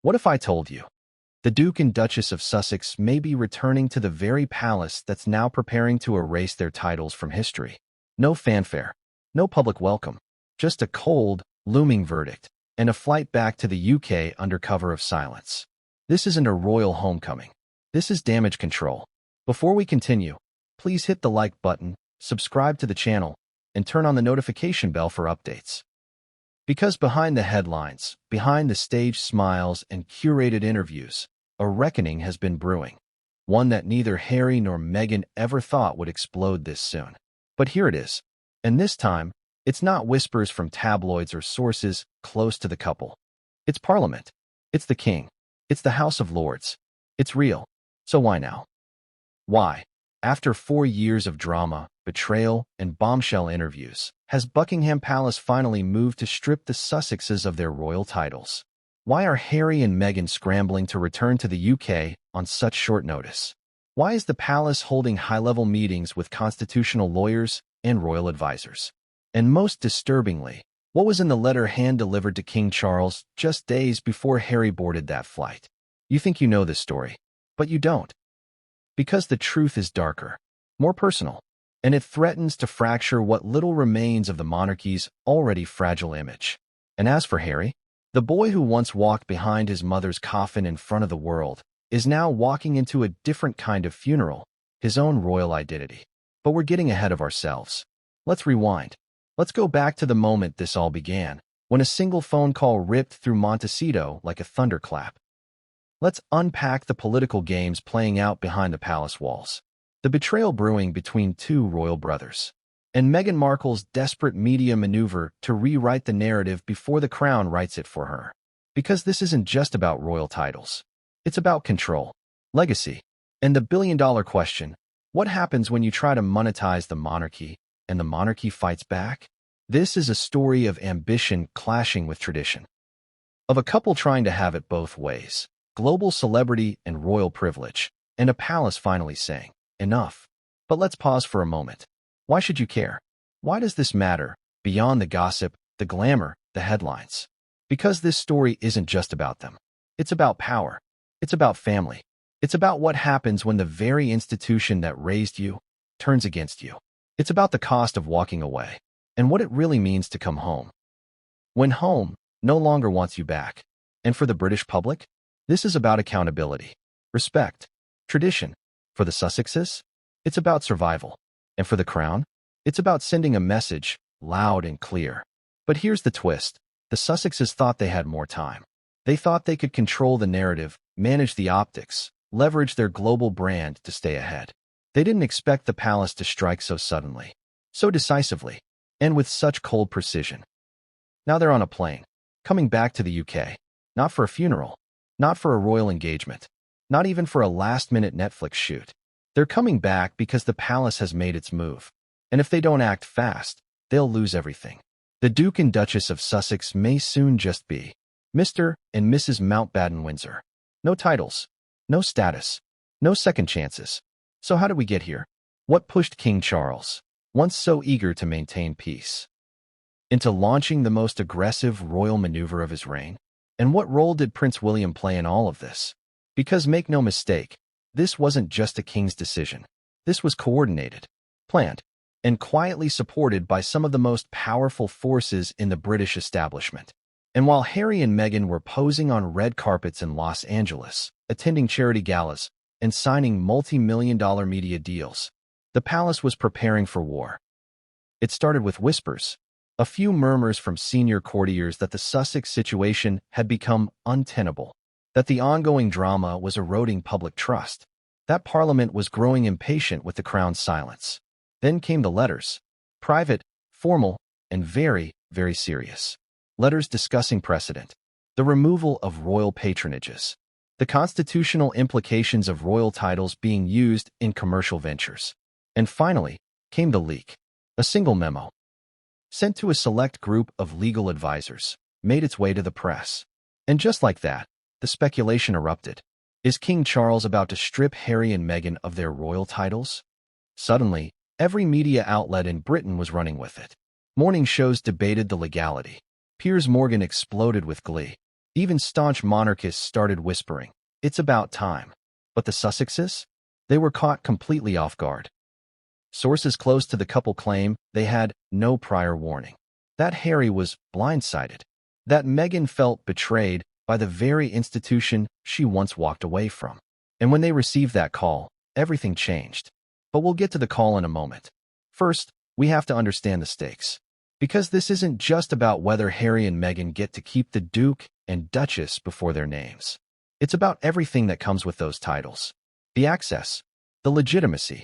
What if I told you? The Duke and Duchess of Sussex may be returning to the very palace that's now preparing to erase their titles from history. No fanfare, no public welcome, just a cold, looming verdict, and a flight back to the UK under cover of silence. This isn't a royal homecoming. This is damage control. Before we continue, please hit the like button, subscribe to the channel, and turn on the notification bell for updates. Because behind the headlines, behind the staged smiles and curated interviews, a reckoning has been brewing. One that neither Harry nor Meghan ever thought would explode this soon. But here it is. And this time, it's not whispers from tabloids or sources close to the couple. It's Parliament. It's the King. It's the House of Lords. It's real. So why now? Why? After 4 years of drama, betrayal, and bombshell interviews, has Buckingham Palace finally moved to strip the Sussexes of their royal titles? Why are Harry and Meghan scrambling to return to the UK on such short notice? Why is the palace holding high-level meetings with constitutional lawyers and royal advisors? And most disturbingly, what was in the letter hand-delivered to King Charles just days before Harry boarded that flight? You think you know this story, but you don't. Because the truth is darker, more personal, and it threatens to fracture what little remains of the monarchy's already fragile image. And as for Harry, the boy who once walked behind his mother's coffin in front of the world is now walking into a different kind of funeral, his own royal identity. But we're getting ahead of ourselves. Let's rewind. Let's go back to the moment this all began, when a single phone call ripped through Montecito like a thunderclap. Let's unpack the political games playing out behind the palace walls, the betrayal brewing between two royal brothers, and Meghan Markle's desperate media maneuver to rewrite the narrative before the crown writes it for her. Because this isn't just about royal titles. It's about control, legacy, and the billion-dollar question: what happens when you try to monetize the monarchy and the monarchy fights back? This is a story of ambition clashing with tradition, of a couple trying to have it both ways. Global celebrity and royal privilege, and a palace finally saying, enough. But let's pause for a moment. Why should you care? Why does this matter, beyond the gossip, the glamour, the headlines? Because this story isn't just about them. It's about power. It's about family. It's about what happens when the very institution that raised you turns against you. It's about the cost of walking away, and what it really means to come home. When home no longer wants you back. And for the British public, this is about accountability, respect, tradition. For the Sussexes, it's about survival. And for the crown, it's about sending a message, loud and clear. But here's the twist. The Sussexes thought they had more time. They thought they could control the narrative, manage the optics, leverage their global brand to stay ahead. They didn't expect the palace to strike so suddenly, so decisively, and with such cold precision. Now they're on a plane, coming back to the UK, not for a funeral, not for a royal engagement, not even for a last-minute Netflix shoot. They're coming back because the palace has made its move. And if they don't act fast, they'll lose everything. The Duke and Duchess of Sussex may soon just be Mr. and Mrs. Mountbatten Windsor. No titles, no status, no second chances. So how did we get here? What pushed King Charles, once so eager to maintain peace, into launching the most aggressive royal maneuver of his reign? And what role did Prince William play in all of this? Because make no mistake, this wasn't just a king's decision. This was coordinated, planned, and quietly supported by some of the most powerful forces in the British establishment. And while Harry and Meghan were posing on red carpets in Los Angeles, attending charity galas, and signing multi-million-dollar media deals, the palace was preparing for war. It started with whispers, a few murmurs from senior courtiers that the Sussex situation had become untenable, that the ongoing drama was eroding public trust, that Parliament was growing impatient with the crown's silence. Then came the letters, private, formal, and very, very serious. Letters discussing precedent, the removal of royal patronages, the constitutional implications of royal titles being used in commercial ventures. And finally, came the leak, a single memo, sent to a select group of legal advisors, made its way to the press. And just like that, the speculation erupted. Is King Charles about to strip Harry and Meghan of their royal titles? Suddenly, every media outlet in Britain was running with it. Morning shows debated the legality. Piers Morgan exploded with glee. Even staunch monarchists started whispering, "It's about time." But the Sussexes? They were caught completely off guard. Sources close to the couple claim they had no prior warning, that Harry was blindsided, that Meghan felt betrayed by the very institution she once walked away from. And when they received that call, everything changed. But we'll get to the call in a moment. First, we have to understand the stakes. Because this isn't just about whether Harry and Meghan get to keep the Duke and Duchess before their names. It's about everything that comes with those titles. The access, the legitimacy,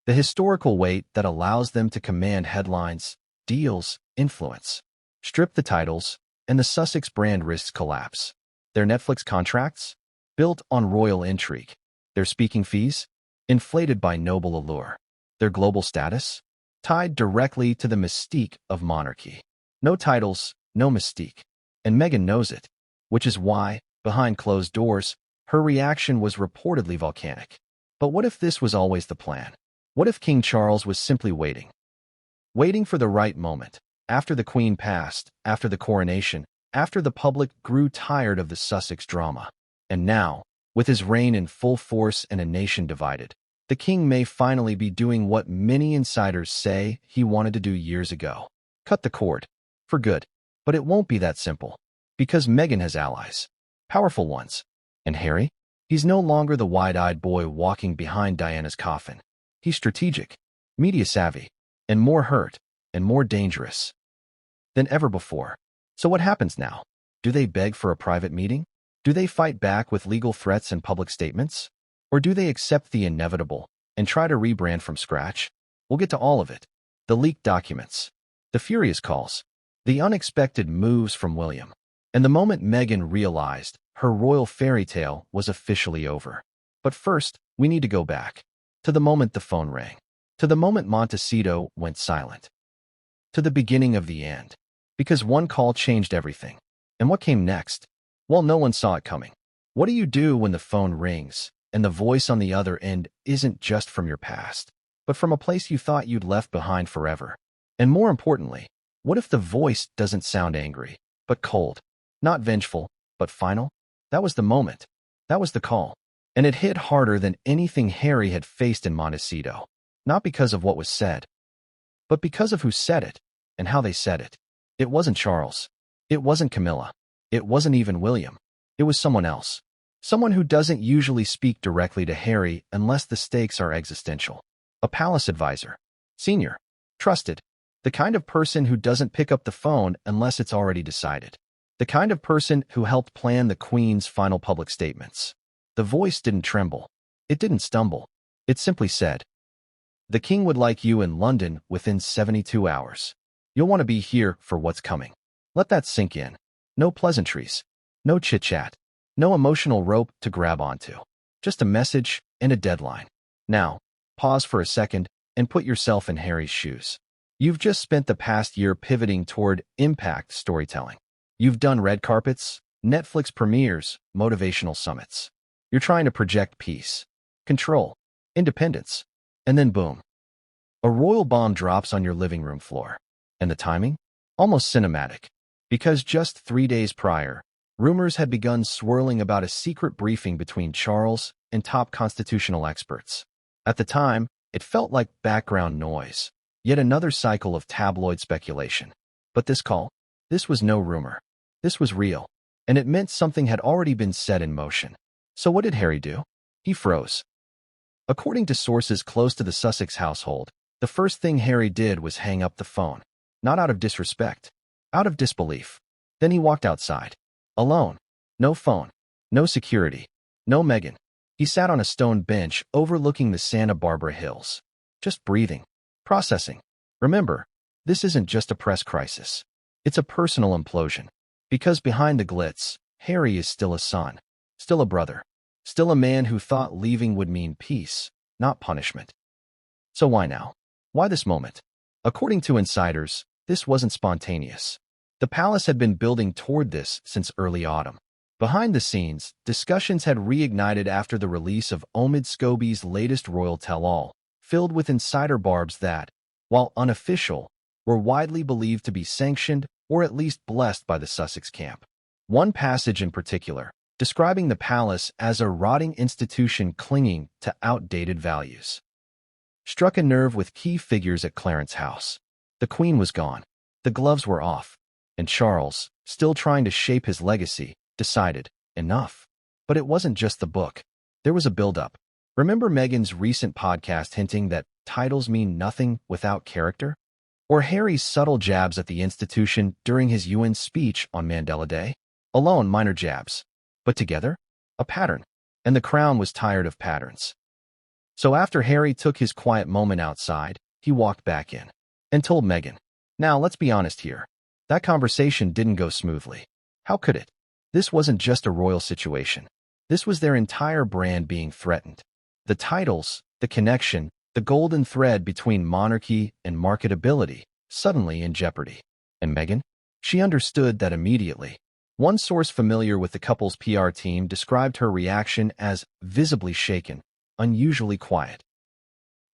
the historical weight that allows them to command headlines, deals, influence. Strip the titles, and the Sussex brand risks collapse. Their Netflix contracts? Built on royal intrigue. Their speaking fees? Inflated by noble allure. Their global status? Tied directly to the mystique of monarchy. No titles, no mystique. And Meghan knows it, which is why, behind closed doors, her reaction was reportedly volcanic. But what if this was always the plan? What if King Charles was simply waiting? Waiting for the right moment, after the Queen passed, after the coronation, after the public grew tired of the Sussex drama. And now, with his reign in full force and a nation divided, the king may finally be doing what many insiders say he wanted to do years ago. Cut the cord. For good. But it won't be that simple. Because Meghan has allies. Powerful ones. And Harry? He's no longer the wide-eyed boy walking behind Diana's coffin. He's strategic, media-savvy, and more hurt, and more dangerous than ever before. So what happens now? Do they beg for a private meeting? Do they fight back with legal threats and public statements? Or do they accept the inevitable and try to rebrand from scratch? We'll get to all of it. The leaked documents, the furious calls, the unexpected moves from William, and the moment Meghan realized her royal fairy tale was officially over. But first, we need to go back to the moment the phone rang, to the moment Montecito went silent, to the beginning of the end, because one call changed everything. And what came next? Well, no one saw it coming. What do you do when the phone rings and the voice on the other end isn't just from your past, but from a place you thought you'd left behind forever? And more importantly, what if the voice doesn't sound angry, but cold, not vengeful, but final? That was the moment. That was the call. And it hit harder than anything Harry had faced in Montecito. Not because of what was said, but because of who said it and how they said it. It wasn't Charles. It wasn't Camilla. It wasn't even William. It was someone else. Someone who doesn't usually speak directly to Harry unless the stakes are existential. A palace advisor. Senior. Trusted. The kind of person who doesn't pick up the phone unless it's already decided. The kind of person who helped plan the Queen's final public statements. The voice didn't tremble. It didn't stumble. It simply said, "The king would like you in London within 72 hours. You'll want to be here for what's coming." Let that sink in. No pleasantries. No chit-chat. No emotional rope to grab onto. Just a message and a deadline. Now, pause for a second and put yourself in Harry's shoes. You've just spent the past year pivoting toward impact storytelling. You've done red carpets, Netflix premieres, motivational summits. You're trying to project peace, control, independence, and then boom. A royal bomb drops on your living room floor. And the timing? Almost cinematic. Because just 3 days prior, rumors had begun swirling about a secret briefing between Charles and top constitutional experts. At the time, it felt like background noise, yet another cycle of tabloid speculation. But this call? This was no rumor. This was real. And it meant something had already been set in motion. So what did Harry do? He froze. According to sources close to the Sussex household, the first thing Harry did was hang up the phone. Not out of disrespect, out of disbelief. Then he walked outside. Alone. No phone. No security. No Meghan. He sat on a stone bench overlooking the Santa Barbara Hills. Just breathing. Processing. Remember, this isn't just a press crisis. It's a personal implosion. Because behind the glitz, Harry is still a son. Still a brother. Still a man who thought leaving would mean peace, not punishment. So why now? Why this moment? According to insiders, this wasn't spontaneous. The palace had been building toward this since early autumn. Behind the scenes, discussions had reignited after the release of Omid Scobie's latest royal tell-all, filled with insider barbs that, while unofficial, were widely believed to be sanctioned or at least blessed by the Sussex camp. One passage in particular, describing the palace as a rotting institution clinging to outdated values, struck a nerve with key figures at Clarence House. The Queen was gone, the gloves were off, and Charles, still trying to shape his legacy, decided, enough. But it wasn't just the book. There was a build-up. Remember Meghan's recent podcast hinting that titles mean nothing without character? Or Harry's subtle jabs at the institution during his UN speech on Mandela Day? Alone, minor jabs. But together, a pattern. And the Crown was tired of patterns. So after Harry took his quiet moment outside, he walked back in and told Meghan, "Now, let's be honest here. That conversation didn't go smoothly. How could it? This wasn't just a royal situation. This was their entire brand being threatened. The titles, the connection, the golden thread between monarchy and marketability, suddenly in jeopardy." And Meghan? She understood that immediately. One source familiar with the couple's PR team described her reaction as visibly shaken, unusually quiet.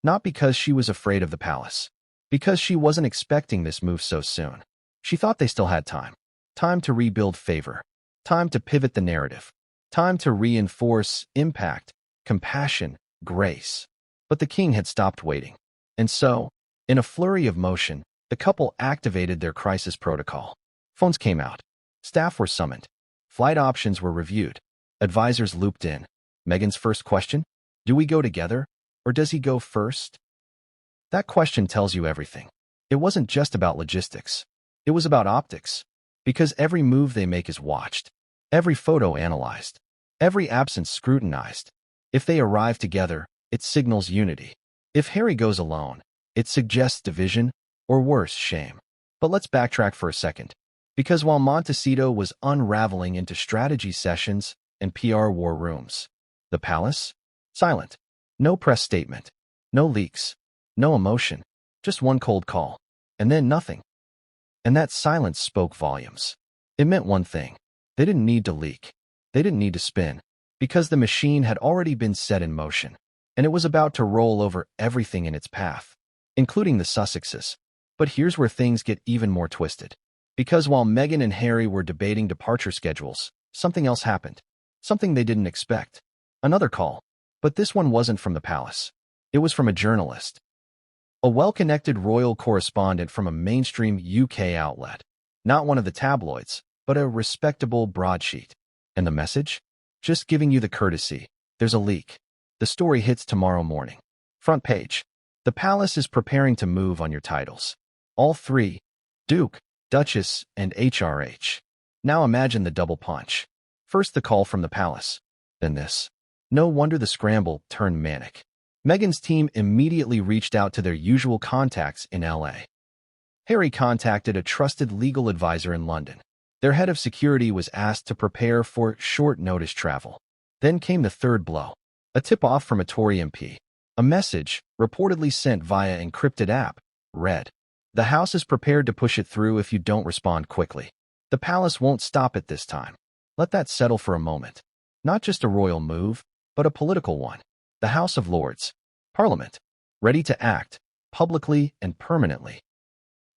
Not because she was afraid of the palace, because she wasn't expecting this move so soon. She thought they still had time. Time to rebuild favor. Time to pivot the narrative. Time to reinforce impact, compassion, grace. But the king had stopped waiting. And so, in a flurry of motion, the couple activated their crisis protocol. Phones came out. Staff were summoned. Flight options were reviewed. Advisors looped in. Meghan's first question? Do we go together, or does he go first? That question tells you everything. It wasn't just about logistics. It was about optics. Because every move they make is watched. Every photo analyzed. Every absence scrutinized. If they arrive together, it signals unity. If Harry goes alone, it suggests division, or worse, shame. But let's backtrack for a second. Because while Montecito was unraveling into strategy sessions and PR war rooms, the palace? Silent. No press statement. No leaks. No emotion. Just one cold call. And then nothing. And that silence spoke volumes. It meant one thing. They didn't need to leak. They didn't need to spin. Because the machine had already been set in motion. And it was about to roll over everything in its path, including the Sussexes. But here's where things get even more twisted. Because while Meghan and Harry were debating departure schedules, something else happened. Something they didn't expect. Another call. But this one wasn't from the palace. It was from a journalist. A well-connected royal correspondent from a mainstream UK outlet. Not one of the tabloids, but a respectable broadsheet. And the message? Just giving you the courtesy. There's a leak. The story hits tomorrow morning. Front page. The palace is preparing to move on your titles. All three. Duke, Duchess, and HRH. Now imagine the double punch. First the call from the palace. Then this. No wonder the scramble turned manic. Meghan's team immediately reached out to their usual contacts in LA. Harry contacted a trusted legal advisor in London. Their head of security was asked to prepare for short-notice travel. Then came the third blow. A tip-off from a Tory MP. A message, reportedly sent via encrypted app, read, "The House is prepared to push it through if you don't respond quickly. The palace won't stop it this time." Let that settle for a moment. Not just a royal move, but a political one. The House of Lords. Parliament. Ready to act, publicly and permanently.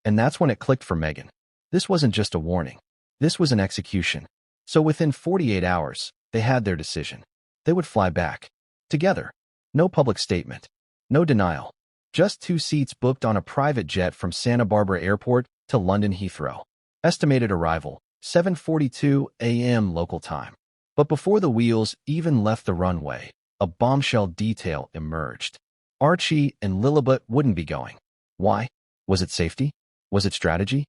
And that's when it clicked for Meghan. This wasn't just a warning. This was an execution. So within 48 hours, they had their decision. They would fly back. Together. No public statement. No denial. Just 2 seats booked on a private jet from Santa Barbara Airport to London Heathrow. Estimated arrival, 7:42 a.m. local time. But before the wheels even left the runway, a bombshell detail emerged. Archie and Lilibet wouldn't be going. Why? Was it safety? Was it strategy?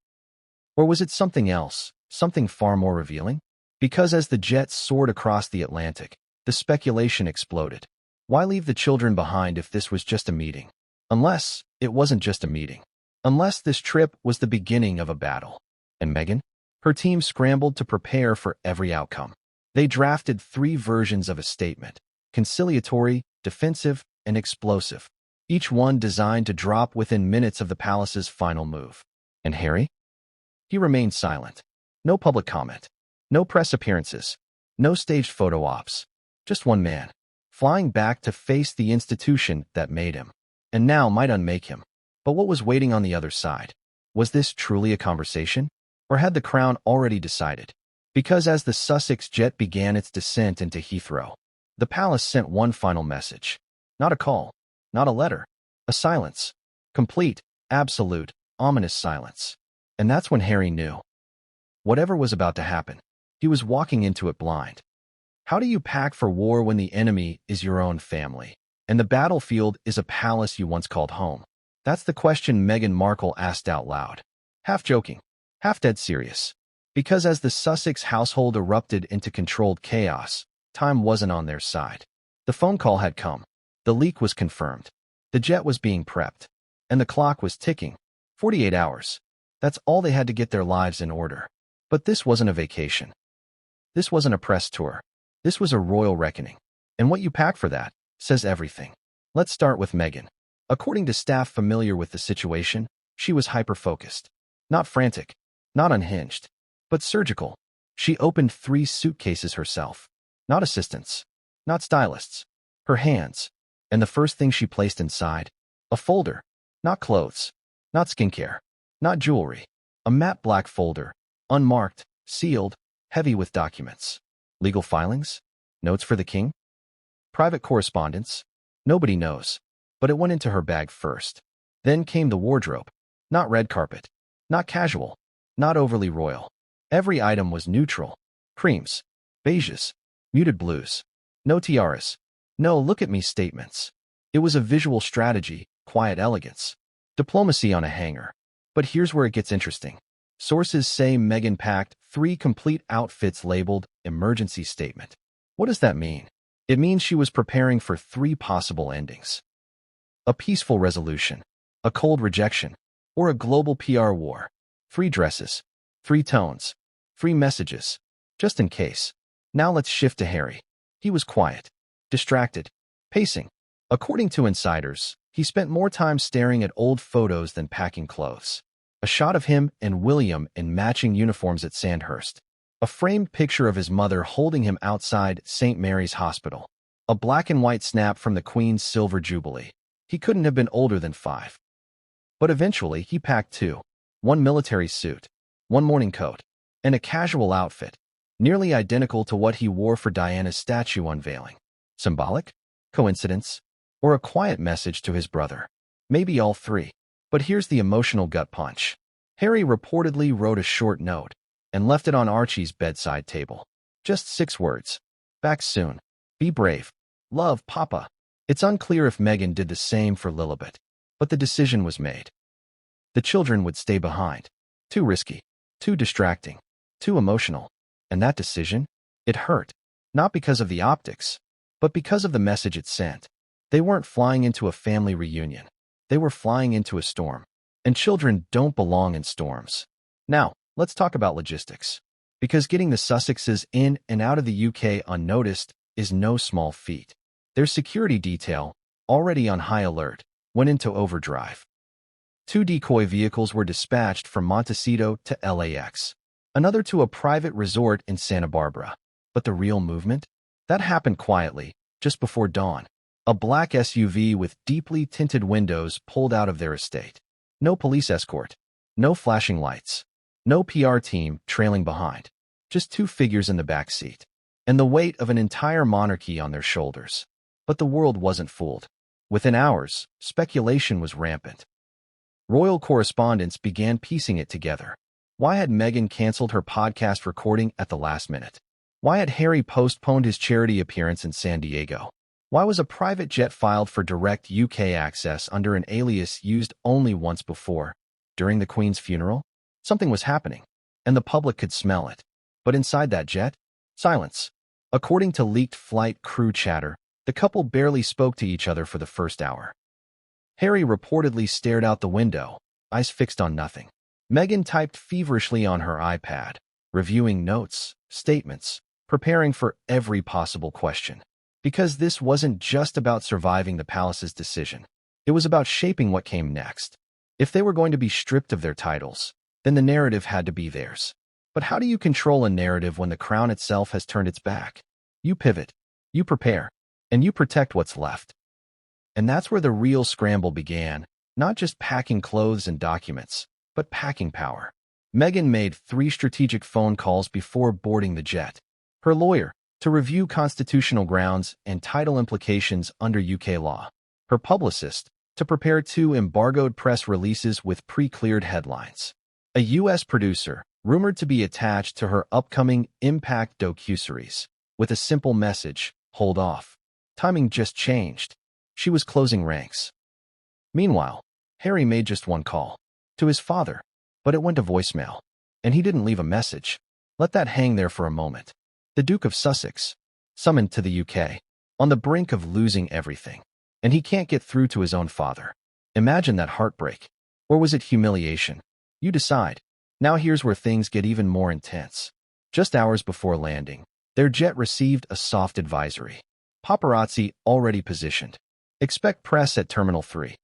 Or was it something else, something far more revealing? Because as the jet soared across the Atlantic, the speculation exploded. Why leave the children behind if this was just a meeting? Unless it wasn't just a meeting. Unless this trip was the beginning of a battle. And Meghan? Her team scrambled to prepare for every outcome. They drafted 3 versions of a statement: conciliatory, defensive, and explosive. Each one designed to drop within minutes of the palace's final move. And Harry? He remained silent. No public comment. No press appearances. No staged photo ops. Just one man, flying back to face the institution that made him, and now might unmake him. But what was waiting on the other side? Was this truly a conversation? Or had the Crown already decided? Because as the Sussex jet began its descent into Heathrow, the palace sent one final message. Not a call, not a letter, a silence. Complete, absolute, ominous silence. And that's when Harry knew. Whatever was about to happen, he was walking into it blind. How do you pack for war when the enemy is your own family, and the battlefield is a palace you once called home? That's the question Meghan Markle asked out loud. Half joking, half dead serious. Because as the Sussex household erupted into controlled chaos, time wasn't on their side. The phone call had come. The leak was confirmed. The jet was being prepped. And the clock was ticking. 48 hours. That's all they had to get their lives in order. But this wasn't a vacation. This wasn't a press tour. This was a royal reckoning. And what you pack for that says everything. Let's start with Meghan. According to staff familiar with the situation, she was hyper-focused. Not frantic, not unhinged, but surgical. She opened 3 suitcases herself. Not assistants, not stylists. Her hands. And the first thing she placed inside, a folder. Not clothes, not skincare, not jewelry. A matte black folder, unmarked, sealed, heavy with documents. Legal filings? Notes for the king? Private correspondence? Nobody knows. But it went into her bag first. Then came the wardrobe. Not red carpet. Not casual. Not overly royal. Every item was neutral. Creams. Beiges. Muted blues. No tiaras. No look-at-me statements. It was a visual strategy, quiet elegance. Diplomacy on a hanger. But here's where it gets interesting. Sources say Meghan packed 3 complete outfits labeled emergency statement. What does that mean? It means she was preparing for 3 possible endings. A peaceful resolution, a cold rejection, or a global PR war. 3 dresses, 3 tones, 3 messages, just in case. Now let's shift to Harry. He was quiet, distracted, pacing. According to insiders, he spent more time staring at old photos than packing clothes. A shot of him and William in matching uniforms at Sandhurst. A framed picture of his mother holding him outside St. Mary's Hospital. A black and white snap from the Queen's Silver Jubilee. He couldn't have been older than 5. But eventually, he packed 2. 1 military suit, 1 morning coat, and a casual outfit, nearly identical to what he wore for Diana's statue unveiling. Symbolic? Coincidence? Or a quiet message to his brother? Maybe all 3. But here's the emotional gut punch. Harry reportedly wrote a short note and left it on Archie's bedside table. Just 6 words. Back soon. Be brave. Love, Papa. It's unclear if Meghan did the same for Lilibet, but the decision was made. The children would stay behind. Too risky, too distracting, too emotional. And that decision? It hurt. Not because of the optics, but because of the message it sent. They weren't flying into a family reunion. They were flying into a storm. And children don't belong in storms. Now, let's talk about logistics. Because getting the Sussexes in and out of the UK unnoticed is no small feat. Their security detail, already on high alert, went into overdrive. 2 decoy vehicles were dispatched from Montecito to LAX. Another to a private resort in Santa Barbara. But the real movement? That happened quietly, just before dawn. A black SUV with deeply tinted windows pulled out of their estate. No police escort. No flashing lights. No PR team trailing behind. Just 2 figures in the back seat. And the weight of an entire monarchy on their shoulders. But the world wasn't fooled. Within hours, speculation was rampant. Royal correspondents began piecing it together. Why had Meghan canceled her podcast recording at the last minute? Why had Harry postponed his charity appearance in San Diego? Why was a private jet filed for direct UK access under an alias used only once before? During the Queen's funeral? Something was happening, and the public could smell it. But inside that jet? Silence. According to leaked flight crew chatter, the couple barely spoke to each other for the first hour. Harry reportedly stared out the window, eyes fixed on nothing. Meghan typed feverishly on her iPad, reviewing notes, statements, preparing for every possible question. Because this wasn't just about surviving the palace's decision. It was about shaping what came next. If they were going to be stripped of their titles, then the narrative had to be theirs. But how do you control a narrative when the crown itself has turned its back? You pivot, you prepare, and you protect what's left. And that's where the real scramble began, not just packing clothes and documents, but packing power. Meghan made 3 strategic phone calls before boarding the jet. Her lawyer, to review constitutional grounds and title implications under UK law. Her publicist, to prepare 2 embargoed press releases with pre-cleared headlines. A US producer, rumored to be attached to her upcoming Impact docuseries, with a simple message, hold off. Timing just changed. She was closing ranks. Meanwhile, Harry made just 1 call. To his father. But it went to voicemail. And he didn't leave a message. Let that hang there for a moment. The Duke of Sussex, summoned to the UK, on the brink of losing everything. And he can't get through to his own father. Imagine that heartbreak. Or was it humiliation? You decide. Now here's where things get even more intense. Just hours before landing, their jet received a soft advisory. Paparazzi already positioned. Expect press at Terminal 3.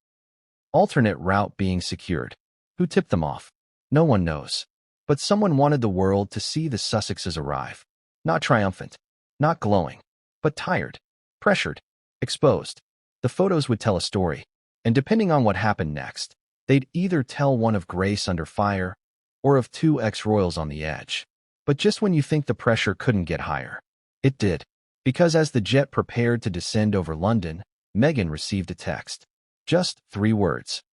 Alternate route being secured. Who tipped them off? No one knows. But someone wanted the world to see the Sussexes arrive. Not triumphant. Not glowing. But tired. Pressured. Exposed. The photos would tell a story. And depending on what happened next, they'd either tell one of Grace under fire, or of 2 ex-royals on the edge. But just when you think the pressure couldn't get higher, it did. Because as the jet prepared to descend over London, Meghan received a text. Just 3 words.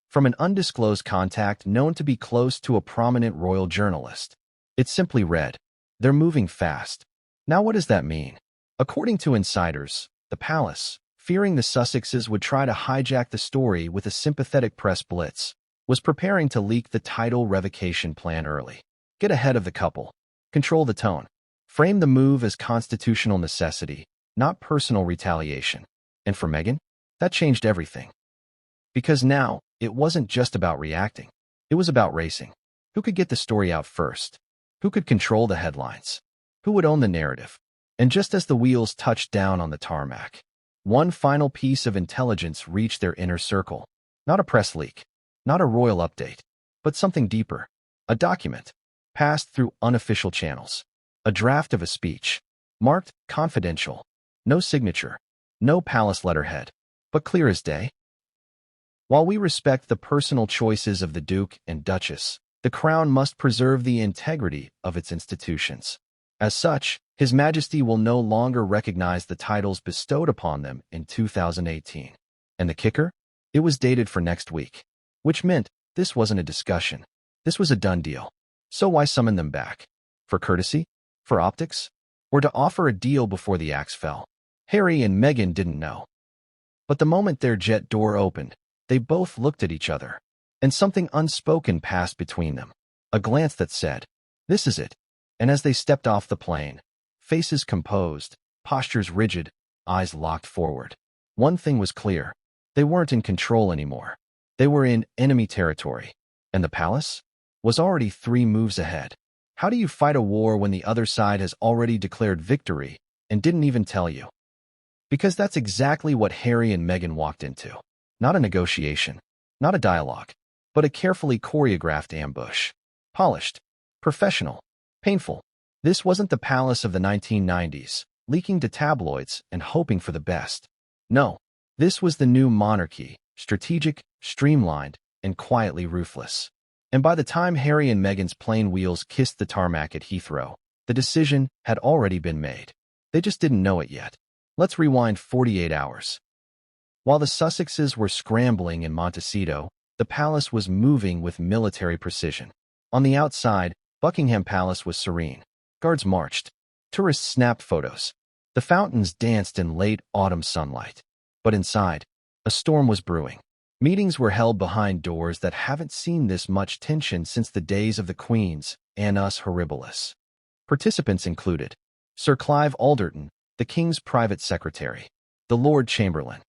From an undisclosed contact known to be close to a prominent royal journalist. It simply read, "They're moving fast." Now what does that mean? According to insiders, the palace, fearing the Sussexes would try to hijack the story with a sympathetic press blitz, was preparing to leak the title revocation plan early. Get ahead of the couple. Control the tone. Frame the move as constitutional necessity, not personal retaliation. And for Meghan, that changed everything. Because now, it wasn't just about reacting. It was about racing. Who could get the story out first? Who could control the headlines? Who would own the narrative? And just as the wheels touched down on the tarmac, one final piece of intelligence reached their inner circle. Not a press leak, not a royal update, but something deeper. A document, passed through unofficial channels. A draft of a speech, marked confidential. No signature, no palace letterhead, but clear as day. While we respect the personal choices of the Duke and Duchess, the Crown must preserve the integrity of its institutions. As such, His Majesty will no longer recognize the titles bestowed upon them in 2018. And the kicker? It was dated for next week. Which meant this wasn't a discussion. This was a done deal. So why summon them back? For courtesy? For optics? Or to offer a deal before the axe fell? Harry and Meghan didn't know. But the moment their jet door opened, they both looked at each other. And something unspoken passed between them. A glance that said, "This is it." And as they stepped off the plane, faces composed, postures rigid, eyes locked forward, one thing was clear. They weren't in control anymore. They were in enemy territory. And the palace was already 3 moves ahead. How do you fight a war when the other side has already declared victory and didn't even tell you? Because that's exactly what Harry and Meghan walked into. Not a negotiation, not a dialogue, but a carefully choreographed ambush. Polished, professional, painful. This wasn't the palace of the 1990s, leaking to tabloids and hoping for the best. No, this was the new monarchy, strategic, streamlined, and quietly ruthless. And by the time Harry and Meghan's plane wheels kissed the tarmac at Heathrow, the decision had already been made. They just didn't know it yet. Let's rewind 48 hours. While the Sussexes were scrambling in Montecito, the palace was moving with military precision. On the outside, Buckingham Palace was serene. Guards marched. Tourists snapped photos. The fountains danced in late autumn sunlight. But inside, a storm was brewing. Meetings were held behind doors that haven't seen this much tension since the days of the Queen's Annus Horribilis. Participants included Sir Clive Alderton, the King's private secretary, the Lord Chamberlain,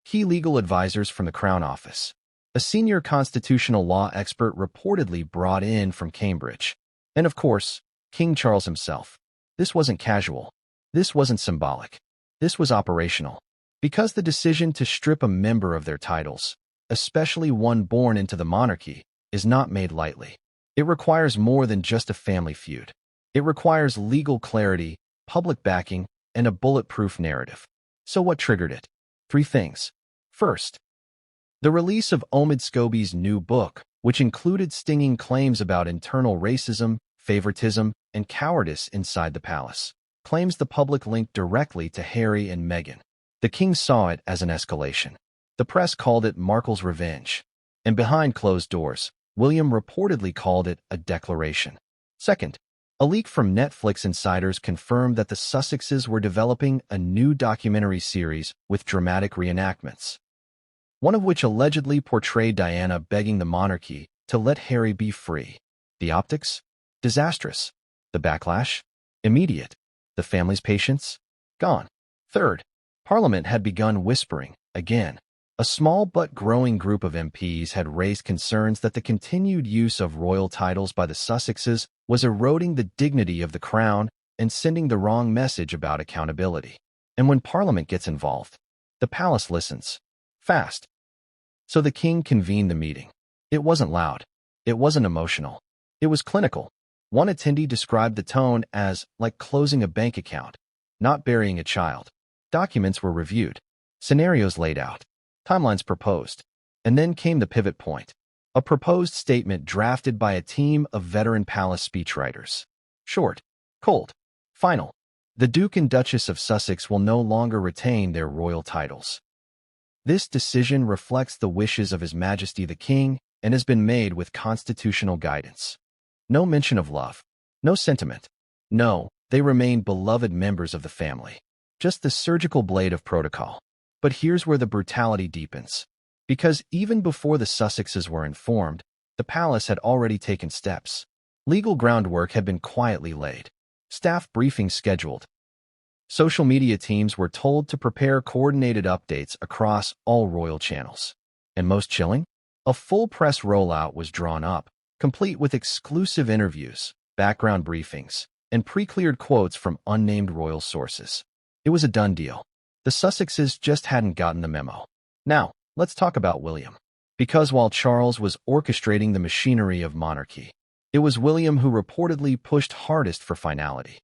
key legal advisors from the Crown Office, a senior constitutional law expert reportedly brought in from Cambridge, and of course, King Charles himself. This wasn't casual. This wasn't symbolic. This was operational. Because the decision to strip a member of their titles, especially one born into the monarchy, is not made lightly. It requires more than just a family feud. It requires legal clarity, public backing, and a bulletproof narrative. So what triggered it? 3 things. First, the release of Omid Scobie's new book, which included stinging claims about internal racism, favoritism, and cowardice inside the palace. Claims the public linked directly to Harry and Meghan. The king saw it as an escalation. The press called it Markle's revenge. And behind closed doors, William reportedly called it a declaration. Second, a leak from Netflix insiders confirmed that the Sussexes were developing a new documentary series with dramatic reenactments, one of which allegedly portrayed Diana begging the monarchy to let Harry be free. The optics? Disastrous. The backlash? Immediate. The family's patience? Gone. Third, Parliament had begun whispering, again. A small but growing group of MPs had raised concerns that the continued use of royal titles by the Sussexes was eroding the dignity of the crown and sending the wrong message about accountability. And when Parliament gets involved, the palace listens. Fast. So the king convened the meeting. It wasn't loud. It wasn't emotional. It was clinical. One attendee described the tone as like closing a bank account, not burying a child. Documents were reviewed. Scenarios laid out. Timelines proposed. And then came the pivot point. A proposed statement drafted by a team of veteran palace speechwriters. Short, cold, final. The Duke and Duchess of Sussex will no longer retain their royal titles. This decision reflects the wishes of His Majesty the King and has been made with constitutional guidance. No mention of love. No sentiment. No, they remain beloved members of the family. Just the surgical blade of protocol. But here's where the brutality deepens. Because even before the Sussexes were informed, the palace had already taken steps. Legal groundwork had been quietly laid. Staff briefings scheduled. Social media teams were told to prepare coordinated updates across all royal channels. And most chilling? A full press rollout was drawn up, complete with exclusive interviews, background briefings, and pre-cleared quotes from unnamed royal sources. It was a done deal. The Sussexes just hadn't gotten the memo. Now, let's talk about William. Because while Charles was orchestrating the machinery of monarchy, it was William who reportedly pushed hardest for finality.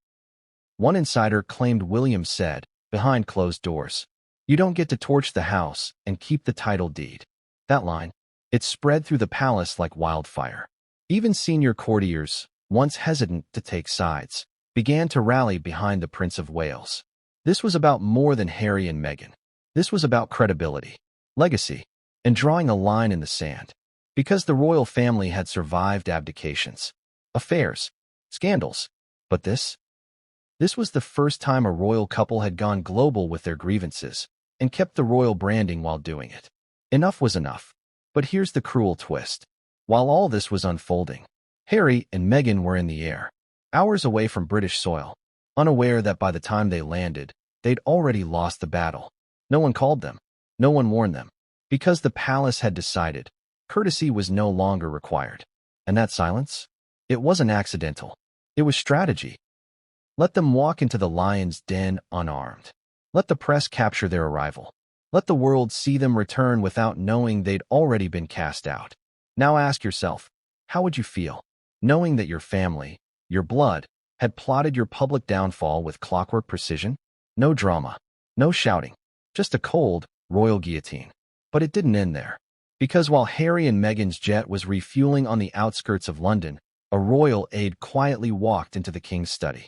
One insider claimed William said, behind closed doors, "You don't get to torch the house and keep the title deed." That line, it spread through the palace like wildfire. Even senior courtiers, once hesitant to take sides, began to rally behind the Prince of Wales. This was about more than Harry and Meghan. This was about credibility, legacy, and drawing a line in the sand. Because the royal family had survived abdications, affairs, scandals. But this was the first time a royal couple had gone global with their grievances and kept the royal branding while doing it. Enough was enough. But here's the cruel twist. While all this was unfolding, Harry and Meghan were in the air, hours away from British soil, unaware that by the time they landed, they'd already lost the battle. No one called them. No one warned them. Because the palace had decided, courtesy was no longer required. And that silence? It wasn't accidental. It was strategy. Let them walk into the lion's den unarmed. Let the press capture their arrival. Let the world see them return without knowing they'd already been cast out. Now ask yourself, how would you feel, knowing that your family, your blood, had plotted your public downfall with clockwork precision? No drama, no shouting, just a cold, royal guillotine. But it didn't end there. Because while Harry and Meghan's jet was refueling on the outskirts of London, a royal aide quietly walked into the king's study.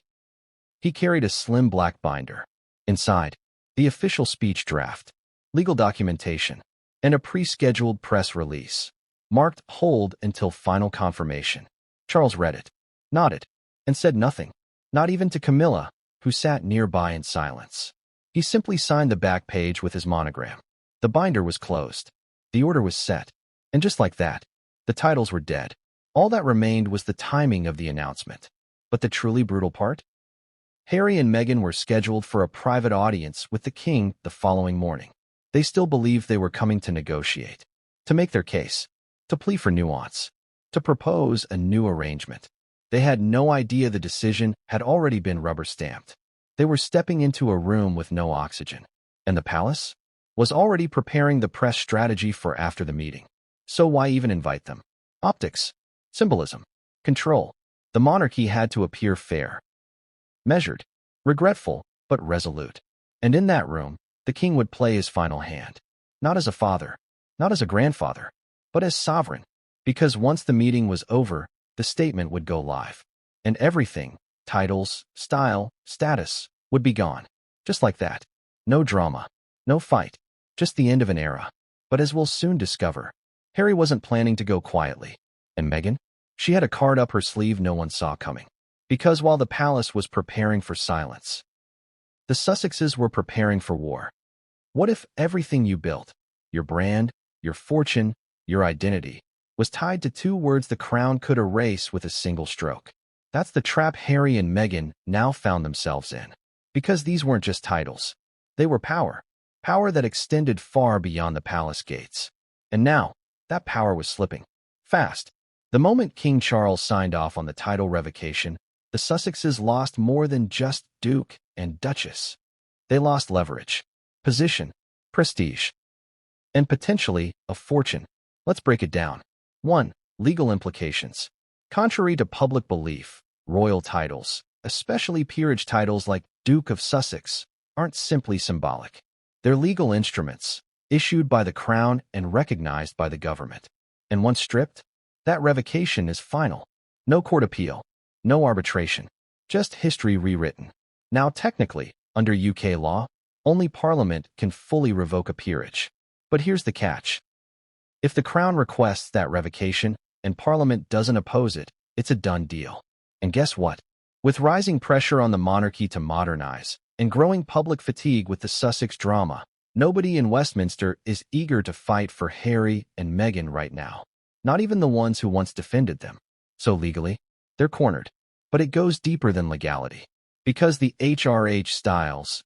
He carried a slim black binder. Inside, the official speech draft, legal documentation, and a pre-scheduled press release, marked hold until final confirmation. Charles read it, nodded, and said nothing, not even to Camilla, who sat nearby in silence. He simply signed the back page with his monogram. The binder was closed. The order was set. And just like that, the titles were dead. All that remained was the timing of the announcement. But the truly brutal part? Harry and Meghan were scheduled for a private audience with the king the following morning. They still believed they were coming to negotiate, to make their case, to plead for nuance, to propose a new arrangement. They had no idea the decision had already been rubber-stamped. They were stepping into a room with no oxygen. And the palace was already preparing the press strategy for after the meeting. So why even invite them? Optics, symbolism, control. The monarchy had to appear fair, measured, regretful, but resolute. And in that room, the king would play his final hand. Not as a father, not as a grandfather, but as sovereign. Because once the meeting was over, the statement would go live. And everything, titles, style, status, would be gone. Just like that. No drama. No fight. Just the end of an era. But as we'll soon discover, Harry wasn't planning to go quietly. And Meghan? She had a card up her sleeve no one saw coming. Because while the palace was preparing for silence, the Sussexes were preparing for war. What if everything you built, your brand, your fortune, your identity, was tied to two words the crown could erase with a single stroke? That's the trap Harry and Meghan now found themselves in. Because these weren't just titles. They were power. Power that extended far beyond the palace gates. And now, that power was slipping. Fast. The moment King Charles signed off on the title revocation, the Sussexes lost more than just Duke and Duchess. They lost leverage, position, prestige, and potentially a fortune. Let's break it down. 1. Legal implications. Contrary to public belief, royal titles, especially peerage titles like Duke of Sussex, aren't simply symbolic. They're legal instruments, issued by the crown and recognized by the government. And once stripped, that revocation is final. No court appeal, no arbitration, just history rewritten. Now technically, under UK law, only Parliament can fully revoke a peerage. But here's the catch. If the crown requests that revocation and Parliament doesn't oppose it, it's a done deal. And guess what? With rising pressure on the monarchy to modernize and growing public fatigue with the Sussex drama, nobody in Westminster is eager to fight for Harry and Meghan right now. Not even the ones who once defended them. So legally, they're cornered. But it goes deeper than legality. Because the HRH styles,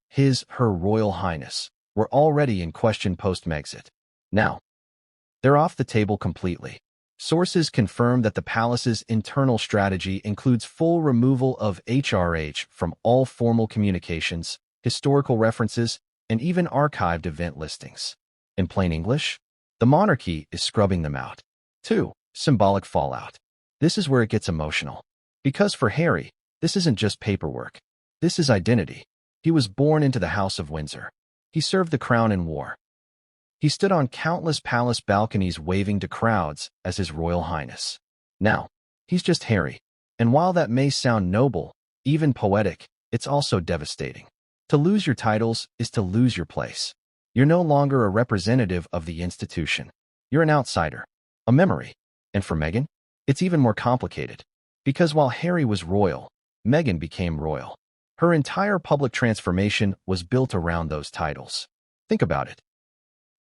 Her Royal Highness, were already in question post-Megxit. Now, they're off the table completely. Sources confirm that the palace's internal strategy includes full removal of HRH from all formal communications, historical references, and even archived event listings. In plain English, the monarchy is scrubbing them out. 2. Symbolic fallout. This is where it gets emotional. Because for Harry, this isn't just paperwork. This is identity. He was born into the House of Windsor. He served the crown in war. He stood on countless palace balconies waving to crowds as His Royal Highness. Now, he's just Harry. And while that may sound noble, even poetic, it's also devastating. To lose your titles is to lose your place. You're no longer a representative of the institution. You're an outsider, a memory. And for Meghan, it's even more complicated. Because while Harry was royal, Meghan became royal. Her entire public transformation was built around those titles. Think about it.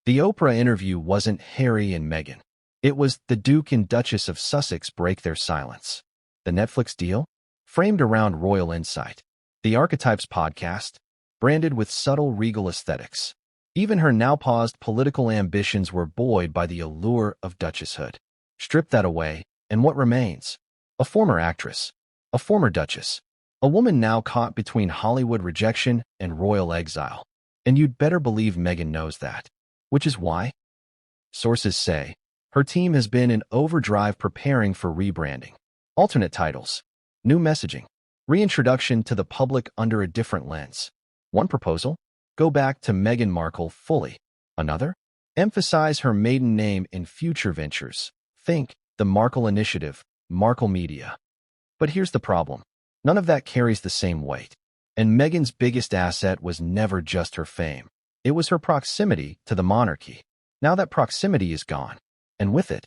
The Oprah interview wasn't Harry and Meghan. It was the Duke and Duchess of Sussex break their silence. The Netflix deal? Framed around royal insight. The Archetypes podcast? Branded with subtle regal aesthetics. Even her now-paused political ambitions were buoyed by the allure of duchesshood. Strip that away, and what remains? A former actress. A former duchess. A woman now caught between Hollywood rejection and royal exile. And you'd better believe Meghan knows that. Which is why, sources say, her team has been in overdrive preparing for rebranding. Alternate titles. New messaging. Reintroduction to the public under a different lens. One proposal? Go back to Meghan Markle fully. Another? Emphasize her maiden name in future ventures. Think, the Markle Initiative, Markle Media. But here's the problem. None of that carries the same weight. And Meghan's biggest asset was never just her fame. It was her proximity to the monarchy. Now that proximity is gone. And with it,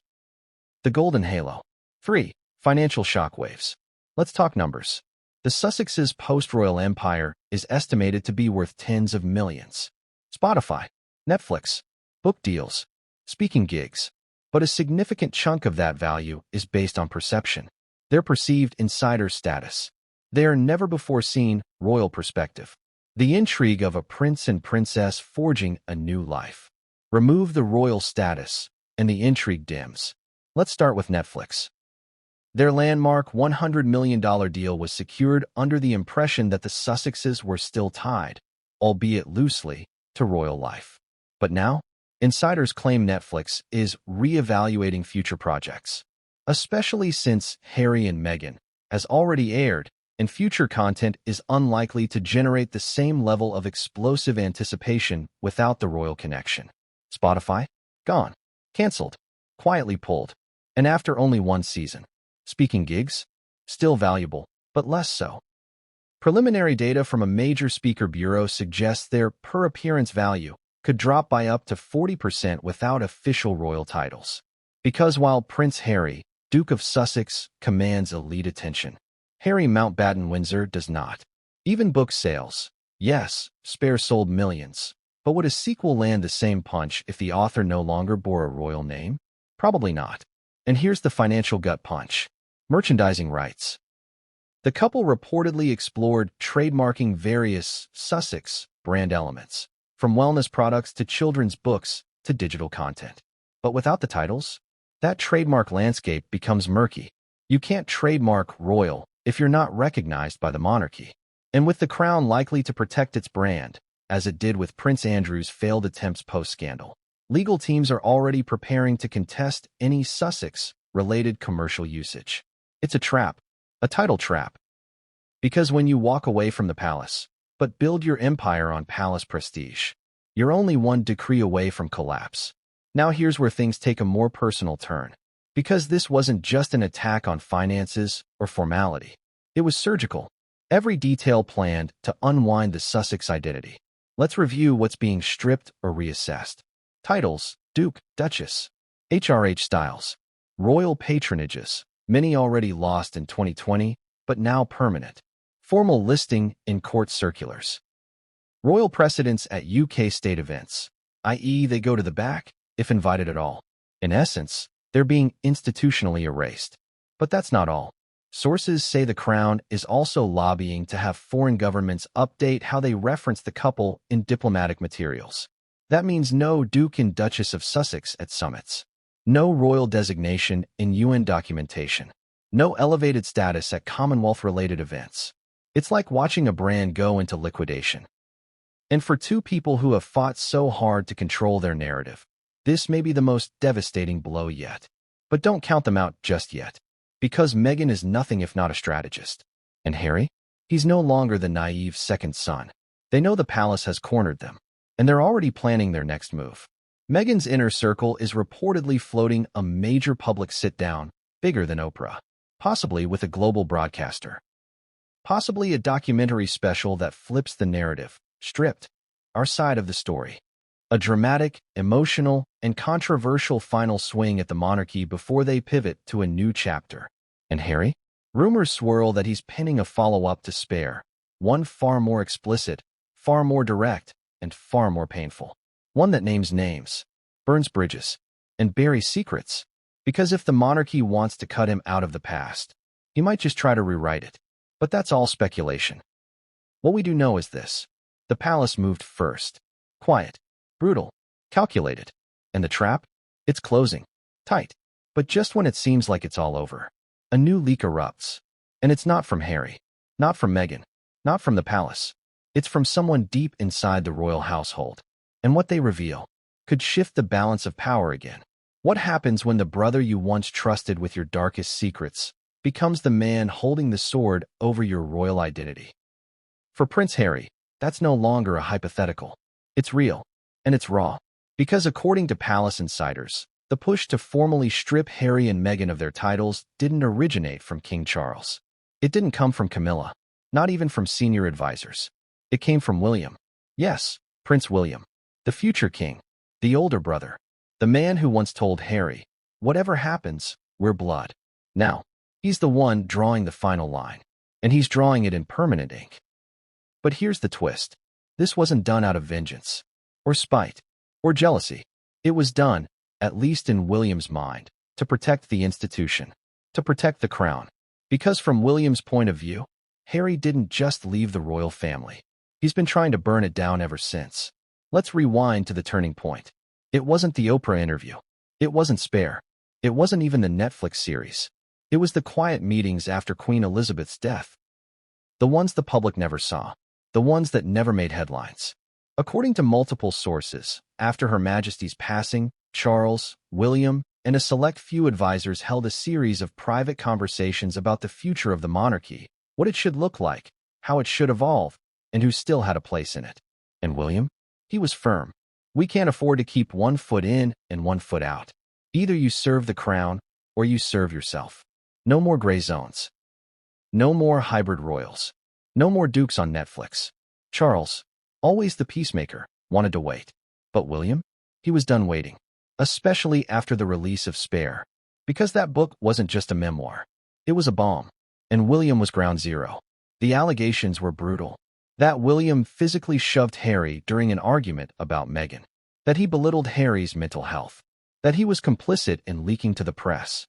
the golden halo. 3. Financial shockwaves. Let's talk numbers. The Sussexes' post-royal empire is estimated to be worth tens of millions. Spotify, Netflix, book deals, speaking gigs. But a significant chunk of that value is based on perception. Their perceived insider status. Their never-before-seen royal perspective. The intrigue of a prince and princess forging a new life. Remove the royal status, and the intrigue dims. Let's start with Netflix. Their landmark $100 million deal was secured under the impression that the Sussexes were still tied, albeit loosely, to royal life. But now, insiders claim Netflix is re-evaluating future projects, especially since Harry and Meghan has already aired, and future content is unlikely to generate the same level of explosive anticipation without the royal connection. Spotify? Gone. Cancelled. Quietly pulled. And after only one season. Speaking gigs? Still valuable, but less so. Preliminary data from a major speaker bureau suggests their per-appearance value could drop by up to 40% without official royal titles. Because while Prince Harry, Duke of Sussex, commands elite attention, Harry Mountbatten-Windsor does not. Even book sales, yes, Spare sold millions. But would a sequel land the same punch if the author no longer bore a royal name? Probably not. And here's the financial gut punch. Merchandising rights. The couple reportedly explored trademarking various Sussex brand elements, from wellness products to children's books to digital content. But without the titles, that trademark landscape becomes murky. You can't trademark royal if you're not recognized by the monarchy. And with the crown likely to protect its brand, as it did with Prince Andrew's failed attempts post-scandal, legal teams are already preparing to contest any Sussex-related commercial usage. It's a trap, a title trap. Because when you walk away from the palace, but build your empire on palace prestige, you're only one decree away from collapse. Now here's where things take a more personal turn. Because this wasn't just an attack on finances or formality. It was surgical. Every detail planned to unwind the Sussex identity. Let's review what's being stripped or reassessed. Titles: Duke, Duchess. HRH styles. Royal patronages, many already lost in 2020, but now permanent. Formal listing in court circulars. Royal precedents at UK state events, i.e. they go to the back, if invited at all. In essence, they're being institutionally erased. But that's not all. Sources say the Crown is also lobbying to have foreign governments update how they reference the couple in diplomatic materials. That means no Duke and Duchess of Sussex at summits, no royal designation in UN documentation, no elevated status at Commonwealth-related events. It's like watching a brand go into liquidation. And for two people who have fought so hard to control their narrative, this may be the most devastating blow yet. But don't count them out just yet. Because Meghan is nothing if not a strategist. And Harry? He's no longer the naive second son. They know the palace has cornered them, and they're already planning their next move. Meghan's inner circle is reportedly floating a major public sit-down, bigger than Oprah, possibly with a global broadcaster. Possibly a documentary special that flips the narrative, stripped, our side of the story. A dramatic, emotional, and controversial final swing at the monarchy before they pivot to a new chapter. And Harry? Rumors swirl that he's penning a follow-up to Spare, one far more explicit, far more direct, and far more painful. One that names names, burns bridges, and buries secrets. Because if the monarchy wants to cut him out of the past, he might just try to rewrite it. But that's all speculation. What we do know is this. The palace moved first. Quiet. Brutal, calculated. And the trap? It's closing. Tight. But just when it seems like it's all over, a new leak erupts. And it's not from Harry. Not from Meghan. Not from the palace. It's from someone deep inside the royal household. And what they reveal could shift the balance of power again. What happens when the brother you once trusted with your darkest secrets becomes the man holding the sword over your royal identity? For Prince Harry, that's no longer a hypothetical. It's real. And it's raw. Because according to palace insiders, the push to formally strip Harry and Meghan of their titles didn't originate from King Charles. It didn't come from Camilla, not even from senior advisors. It came from William. Yes, Prince William, the future king, the older brother, the man who once told Harry, "Whatever happens, we're blood." Now, he's the one drawing the final line, and he's drawing it in permanent ink. But here's the twist. This wasn't done out of vengeance, or spite, or jealousy. It was done, at least in William's mind, to protect the institution, to protect the crown. Because from William's point of view, Harry didn't just leave the royal family. He's been trying to burn it down ever since. Let's rewind to the turning point. It wasn't the Oprah interview. It wasn't Spare. It wasn't even the Netflix series. It was the quiet meetings after Queen Elizabeth's death. The ones the public never saw. The ones that never made headlines. According to multiple sources, after Her Majesty's passing, Charles, William, and a select few advisors held a series of private conversations about the future of the monarchy, what it should look like, how it should evolve, and who still had a place in it. And William? He was firm. We can't afford to keep one foot in and one foot out. Either you serve the crown, or you serve yourself. No more gray zones. No more hybrid royals. No more dukes on Netflix. Charles, always the peacemaker, wanted to wait. But William? He was done waiting. Especially after the release of Spare. Because that book wasn't just a memoir. It was a bomb. And William was ground zero. The allegations were brutal. That William physically shoved Harry during an argument about Meghan. That he belittled Harry's mental health. That he was complicit in leaking to the press.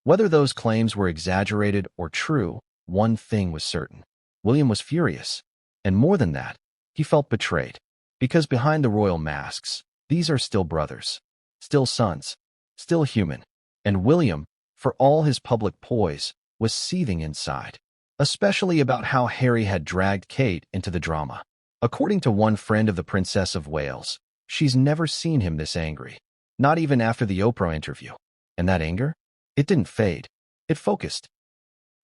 Whether those claims were exaggerated or true, one thing was certain. William was furious. And more than that, he felt betrayed. Because behind the royal masks, these are still brothers. Still sons. Still human. And William, for all his public poise, was seething inside. Especially about how Harry had dragged Kate into the drama. According to one friend of the Princess of Wales, she's never seen him this angry. Not even after the Oprah interview. And that anger? It didn't fade. It focused.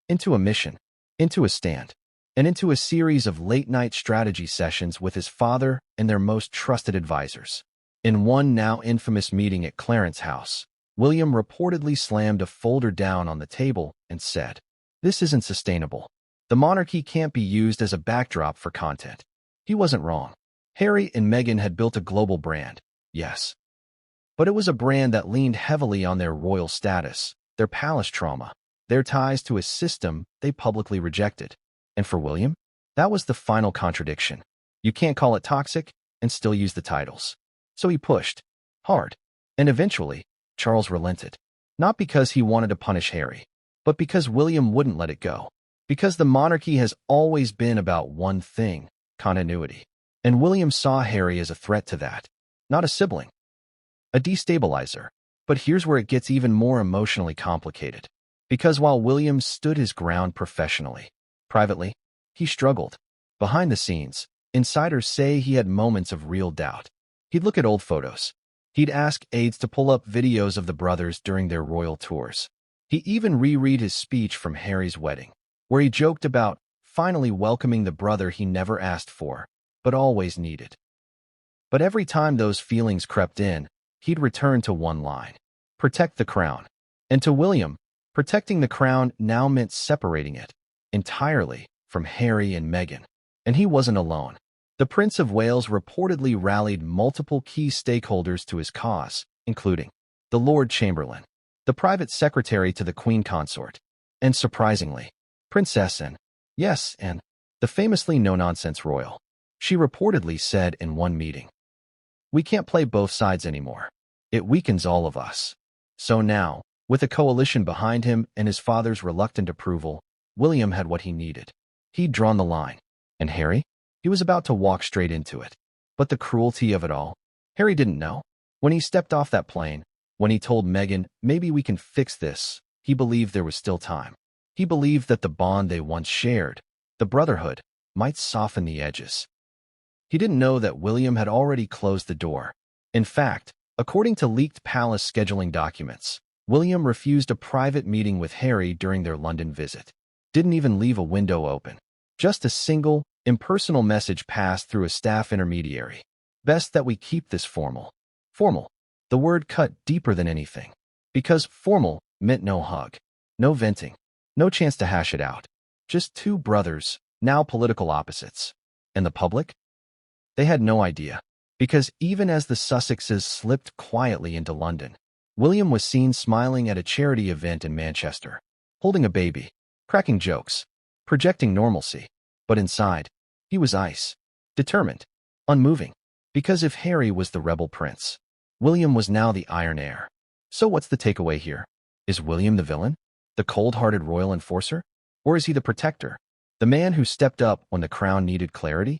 Into a mission. Into a stand. And into a series of late-night strategy sessions with his father and their most trusted advisors. In one now infamous meeting at Clarence House, William reportedly slammed a folder down on the table and said, "This isn't sustainable. The monarchy can't be used as a backdrop for content." He wasn't wrong. Harry and Meghan had built a global brand, yes. But it was a brand that leaned heavily on their royal status, their palace trauma, their ties to a system they publicly rejected. And for William, that was the final contradiction. You can't call it toxic and still use the titles. So he pushed. Hard. And eventually, Charles relented. Not because he wanted to punish Harry, but because William wouldn't let it go. Because the monarchy has always been about one thing, continuity. And William saw Harry as a threat to that. Not a sibling. A destabilizer. But here's where it gets even more emotionally complicated. Because while William stood his ground professionally, privately, he struggled. Behind the scenes, insiders say he had moments of real doubt. He'd look at old photos. He'd ask aides to pull up videos of the brothers during their royal tours. He even reread his speech from Harry's wedding, where he joked about finally welcoming the brother he never asked for, but always needed. But every time those feelings crept in, he'd return to one line. Protect the crown. And to William, protecting the crown now meant separating it entirely from Harry and Meghan. And he wasn't alone. The Prince of Wales reportedly rallied multiple key stakeholders to his cause, including the Lord Chamberlain, the private secretary to the Queen Consort, and surprisingly, Princess Anne, yes, and the famously no-nonsense royal. She reportedly said in one meeting, "We can't play both sides anymore. It weakens all of us." So now, with a coalition behind him and his father's reluctant approval, William had what he needed. He'd drawn the line. And Harry? He was about to walk straight into it. But the cruelty of it all? Harry didn't know. When he stepped off that plane, when he told Meghan, "Maybe we can fix this," he believed there was still time. He believed that the bond they once shared, the brotherhood, might soften the edges. He didn't know that William had already closed the door. In fact, according to leaked palace scheduling documents, William refused a private meeting with Harry during their London visit. Didn't even leave a window open. Just a single, impersonal message passed through a staff intermediary. "Best that we keep this formal." Formal. The word cut deeper than anything. Because formal meant no hug, no venting, no chance to hash it out. Just two brothers, now political opposites. And the public? They had no idea. Because even as the Sussexes slipped quietly into London, William was seen smiling at a charity event in Manchester, holding a baby, cracking jokes, projecting normalcy. But inside, he was ice, determined, unmoving. Because if Harry was the rebel prince, William was now the Iron Heir. So what's the takeaway here? Is William the villain? The cold-hearted royal enforcer? Or is he the protector? The man who stepped up when the crown needed clarity?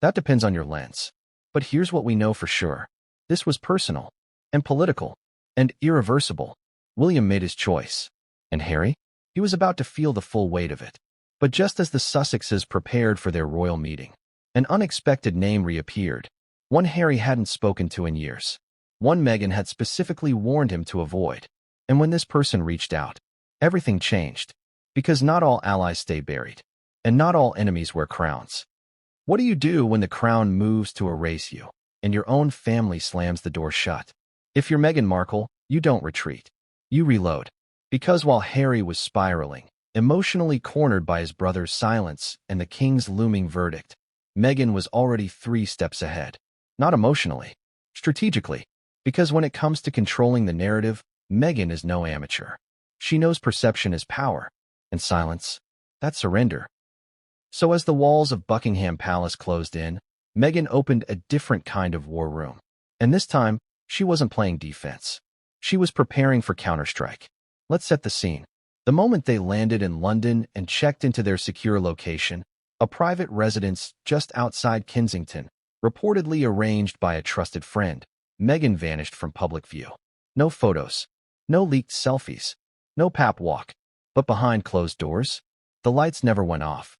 That depends on your lens. But here's what we know for sure. This was personal, and political, and irreversible. William made his choice. And Harry? He was about to feel the full weight of it. But just as the Sussexes prepared for their royal meeting, an unexpected name reappeared. One Harry hadn't spoken to in years. One Meghan had specifically warned him to avoid. And when this person reached out, everything changed. Because not all allies stay buried. And not all enemies wear crowns. What do you do when the crown moves to erase you, and your own family slams the door shut? If you're Meghan Markle, you don't retreat. You reload. Because while Harry was spiraling, emotionally cornered by his brother's silence and the king's looming verdict, Meghan was already 3 steps ahead. Not emotionally, strategically, because when it comes to controlling the narrative, Meghan is no amateur. She knows perception is power, and silence, that's surrender. So as the walls of Buckingham Palace closed in, Meghan opened a different kind of war room. And this time, she wasn't playing defense. She was preparing for counterstrike. Let's set the scene. The moment they landed in London and checked into their secure location, a private residence just outside Kensington, reportedly arranged by a trusted friend, Meghan vanished from public view. No photos, no leaked selfies, no pap walk. But behind closed doors, the lights never went off.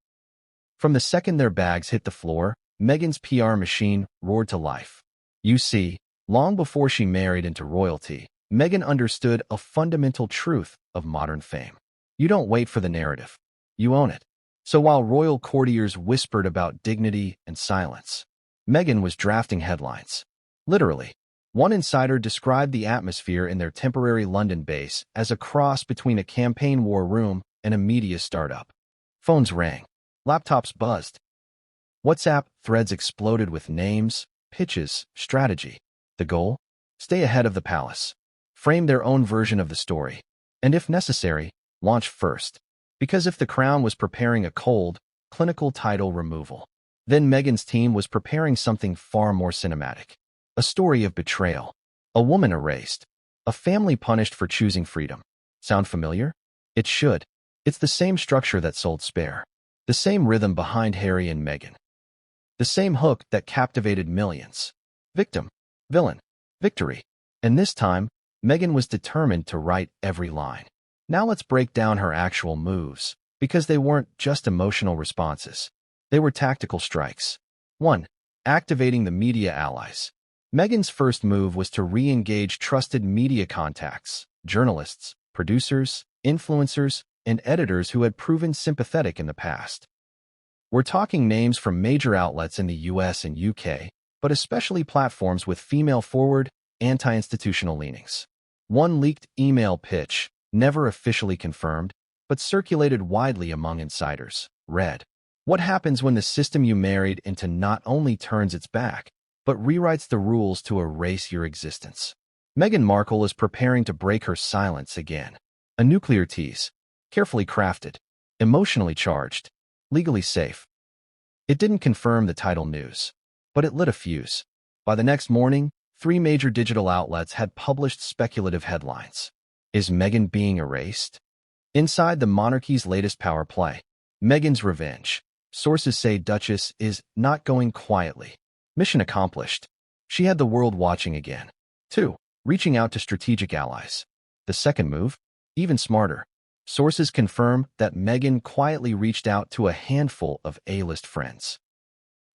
From the second their bags hit the floor, Meghan's PR machine roared to life. You see, long before she married into royalty, Meghan understood a fundamental truth of modern fame. You don't wait for the narrative. You own it. So while royal courtiers whispered about dignity and silence, Meghan was drafting headlines. Literally. One insider described the atmosphere in their temporary London base as a cross between a campaign war room and a media startup. Phones rang. Laptops buzzed. WhatsApp threads exploded with names, pitches, strategy. The goal? Stay ahead of the palace. Frame their own version of the story. And if necessary, launch first. Because if the Crown was preparing a cold, clinical title removal, then Meghan's team was preparing something far more cinematic. A story of betrayal. A woman erased. A family punished for choosing freedom. Sound familiar? It should. It's the same structure that sold Spare. The same rhythm behind Harry and Meghan. The same hook that captivated millions. Victim. Villain. Victory. And this time, Meghan was determined to write every line. Now let's break down her actual moves, because they weren't just emotional responses. They were tactical strikes. 1. Activating the media allies. Meghan's first move was to re-engage trusted media contacts, journalists, producers, influencers, and editors who had proven sympathetic in the past. We're talking names from major outlets in the US and UK, but especially platforms with female-forward, anti-institutional leanings. One leaked email pitch, never officially confirmed, but circulated widely among insiders, read, "What happens when the system you married into not only turns its back, but rewrites the rules to erase your existence?" Meghan Markle is preparing to break her silence again. A nuclear tease, carefully crafted, emotionally charged, legally safe. It didn't confirm the title news, but it lit a fuse. By the next morning, 3 major digital outlets had published speculative headlines. Is Meghan being erased? Inside the monarchy's latest power play, Meghan's revenge. Sources say Duchess is not going quietly. Mission accomplished. She had the world watching again. 2. Reaching out to strategic allies. The second move, even smarter. Sources confirm that Meghan quietly reached out to a handful of A-list friends.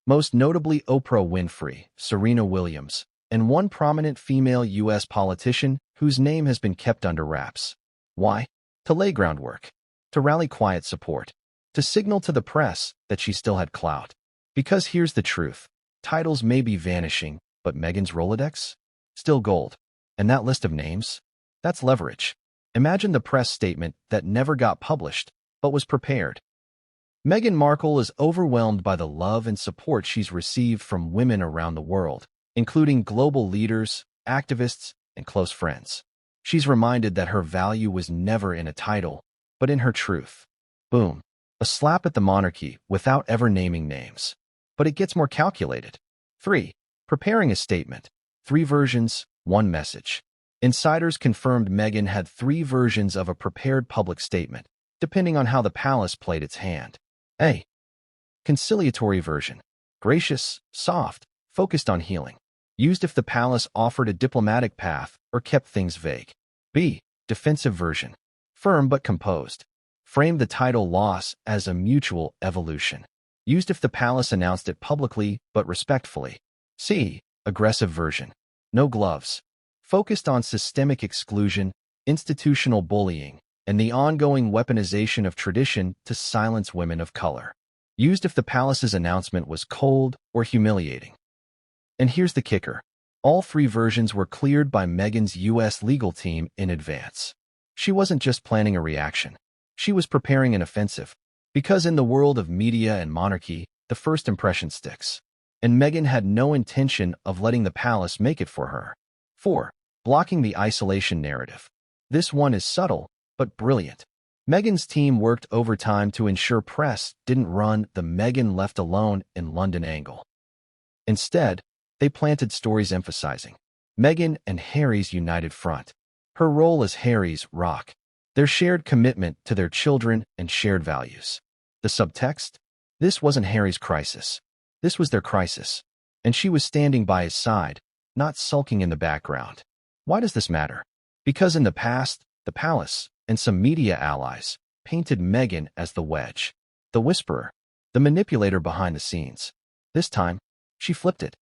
Most notably Oprah Winfrey, Serena Williams, and one prominent female U.S. politician whose name has been kept under wraps. Why? To lay groundwork. To rally quiet support. To signal to the press that she still had clout. Because here's the truth. Titles may be vanishing, but Meghan's Rolodex? Still gold. And that list of names? That's leverage. Imagine the press statement that never got published, but was prepared. Meghan Markle is overwhelmed by the love and support she's received from women around the world, including global leaders, activists, and close friends. She's reminded that her value was never in a title, but in her truth. Boom. A slap at the monarchy without ever naming names. But it gets more calculated. 3. Preparing a statement. 3 versions, 1 message. Insiders confirmed Meghan had 3 versions of a prepared public statement, depending on how the palace played its hand. A. Conciliatory version. Gracious, soft, focused on healing. Used if the palace offered a diplomatic path or kept things vague. B. Defensive version. Firm but composed. Framed the title loss as a mutual evolution. Used if the palace announced it publicly but respectfully. C. Aggressive version. No gloves. Focused on systemic exclusion, institutional bullying, and the ongoing weaponization of tradition to silence women of color. Used if the palace's announcement was cold or humiliating. And here's the kicker. All 3 versions were cleared by Meghan's U.S. legal team in advance. She wasn't just planning a reaction. She was preparing an offensive. Because in the world of media and monarchy, the first impression sticks. And Meghan had no intention of letting the palace make it for her. 4. Blocking the isolation narrative. This one is subtle, but brilliant. Meghan's team worked overtime to ensure press didn't run the Meghan left alone in London angle. Instead, they planted stories emphasizing Meghan and Harry's united front, her role as Harry's rock, their shared commitment to their children and shared values. The subtext? This wasn't Harry's crisis. This was their crisis. And she was standing by his side, not sulking in the background. Why does this matter? Because in the past, the palace and some media allies painted Meghan as the wedge, the whisperer, the manipulator behind the scenes. This time, she flipped it.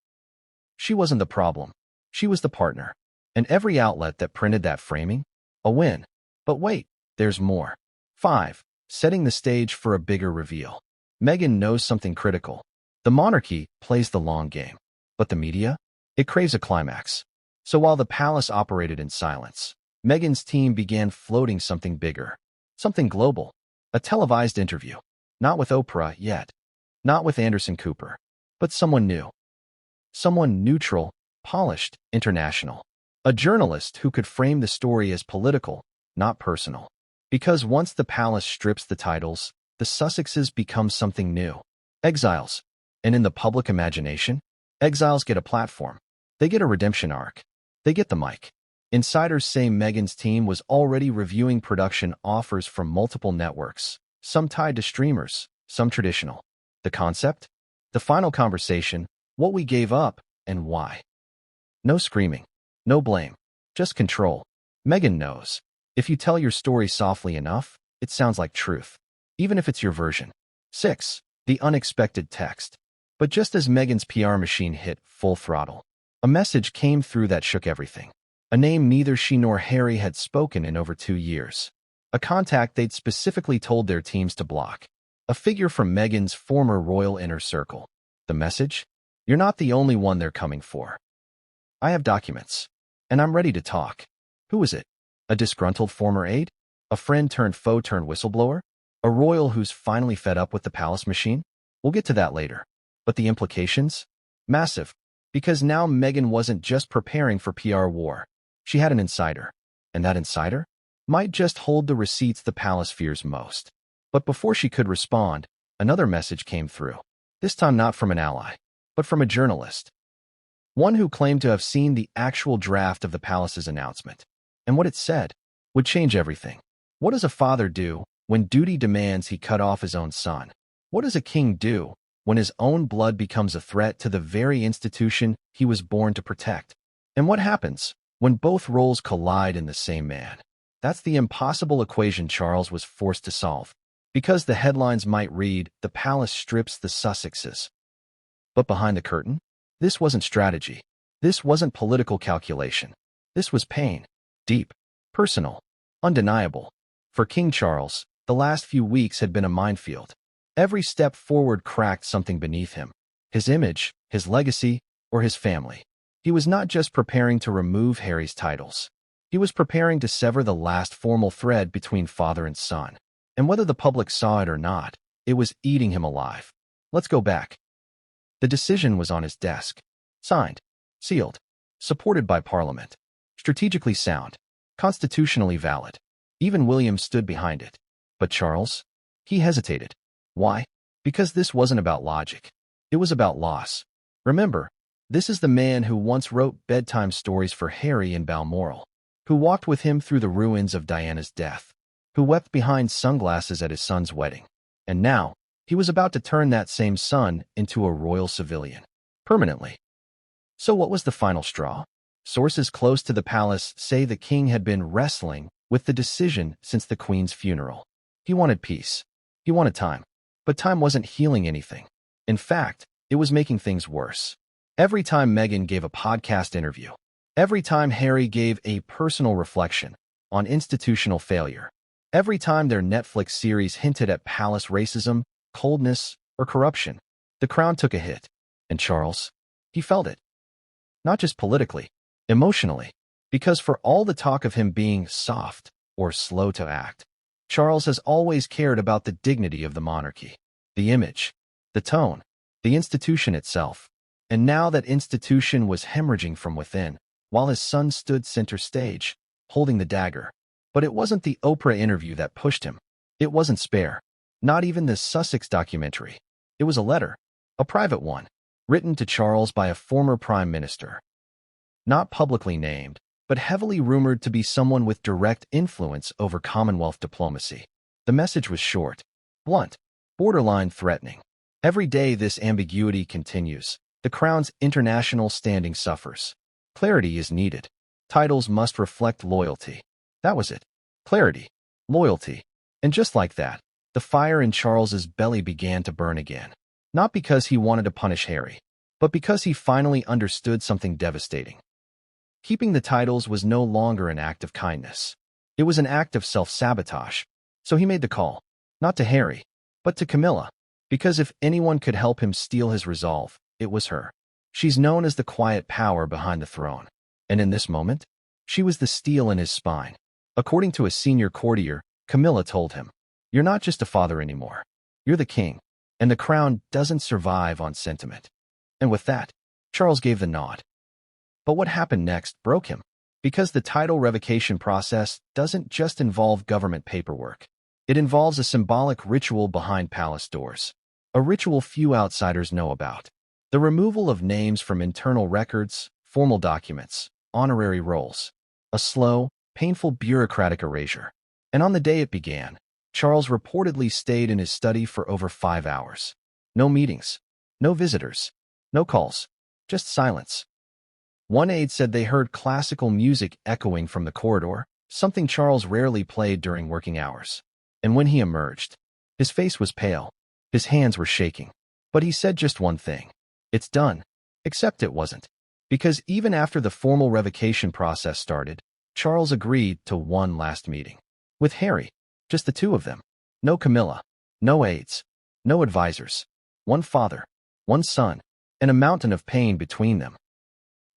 She wasn't the problem. She was the partner. And every outlet that printed that framing? A win. But wait, there's more. 5. Setting the stage for a bigger reveal. Meghan knows something critical. The monarchy plays the long game. But the media? It craves a climax. So while the palace operated in silence, Meghan's team began floating something bigger. Something global. A televised interview. Not with Oprah yet. Not with Anderson Cooper. But someone new. Someone neutral, polished, international. A journalist who could frame the story as political, not personal. Because once the palace strips the titles, the Sussexes become something new. Exiles. And in the public imagination, exiles get a platform. They get a redemption arc. They get the mic. Insiders say Meghan's team was already reviewing production offers from multiple networks, some tied to streamers, some traditional. The concept? The final conversation, what we gave up, and why. No screaming. No blame. Just control. Meghan knows. If you tell your story softly enough, it sounds like truth. Even if it's your version. 6. The unexpected text. But just as Meghan's PR machine hit full throttle, a message came through that shook everything. A name neither she nor Harry had spoken in over 2 years. A contact they'd specifically told their teams to block. A figure from Meghan's former royal inner circle. The message? You're not the only one they're coming for. I have documents. And I'm ready to talk. Who is it? A disgruntled former aide? A friend turned foe turned whistleblower? A royal who's finally fed up with the palace machine? We'll get to that later. But the implications? Massive. Because now Meghan wasn't just preparing for PR war. She had an insider. And that insider might just hold the receipts the palace fears most. But before she could respond, another message came through. This time not from an ally, but from a journalist. One who claimed to have seen the actual draft of the palace's announcement. And what it said would change everything. What does a father do when duty demands he cut off his own son? What does a king do when his own blood becomes a threat to the very institution he was born to protect? And what happens when both roles collide in the same man? That's the impossible equation Charles was forced to solve. Because the headlines might read, "The palace strips the Sussexes." But behind the curtain, this wasn't strategy. This wasn't political calculation. This was pain. Deep, personal, undeniable. For King Charles, the last few weeks had been a minefield. Every step forward cracked something beneath him. His image, his legacy, or his family. He was not just preparing to remove Harry's titles. He was preparing to sever the last formal thread between father and son. And whether the public saw it or not, it was eating him alive. Let's go back. The decision was on his desk. Signed. Sealed. Supported by Parliament. Strategically sound. Constitutionally valid. Even William stood behind it. But Charles? He hesitated. Why? Because this wasn't about logic. It was about loss. Remember, this is the man who once wrote bedtime stories for Harry in Balmoral, who walked with him through the ruins of Diana's death, who wept behind sunglasses at his son's wedding. And now, he was about to turn that same son into a royal civilian. Permanently. So what was the final straw? Sources close to the palace say the king had been wrestling with the decision since the Queen's funeral. He wanted peace. He wanted time. But time wasn't healing anything. In fact, it was making things worse. Every time Meghan gave a podcast interview, every time Harry gave a personal reflection on institutional failure, every time their Netflix series hinted at palace racism, coldness, or corruption, the crown took a hit. And Charles? He felt it. Not just politically, emotionally. Because for all the talk of him being soft, or slow to act. Charles has always cared about the dignity of the monarchy, the image, the tone, the institution itself. And now that institution was hemorrhaging from within, while his son stood center stage, holding the dagger. But it wasn't the Oprah interview that pushed him. It wasn't Spare. Not even the Sussex documentary. It was a letter, a private one, written to Charles by a former prime minister. Not publicly named, but heavily rumored to be someone with direct influence over Commonwealth diplomacy. The message was short, blunt, borderline threatening. Every day this ambiguity continues. The Crown's international standing suffers. Clarity is needed. Titles must reflect loyalty. That was it. Clarity. Loyalty. And just like that, the fire in Charles's belly began to burn again. Not because he wanted to punish Harry, but because he finally understood something devastating. Keeping the titles was no longer an act of kindness. It was an act of self-sabotage. So he made the call, not to Harry, but to Camilla, because if anyone could help him steal his resolve, it was her. She's known as the quiet power behind the throne. And in this moment, she was the steel in his spine. According to a senior courtier, Camilla told him, "You're not just a father anymore. You're the king, and the crown doesn't survive on sentiment." And with that, Charles gave the nod. But what happened next broke him, because the title revocation process doesn't just involve government paperwork. It involves a symbolic ritual behind palace doors, a ritual few outsiders know about. The removal of names from internal records, formal documents, honorary rolls. A slow, painful bureaucratic erasure. And on the day it began, Charles reportedly stayed in his study for over 5 hours. No meetings, no visitors, no calls, just silence. One aide said they heard classical music echoing from the corridor, something Charles rarely played during working hours. And when he emerged, his face was pale, his hands were shaking. But he said just one thing. It's done. Except it wasn't. Because even after the formal revocation process started, Charles agreed to one last meeting. With Harry, just the two of them. No Camilla, no aides, no advisors. One father, one son, and a mountain of pain between them.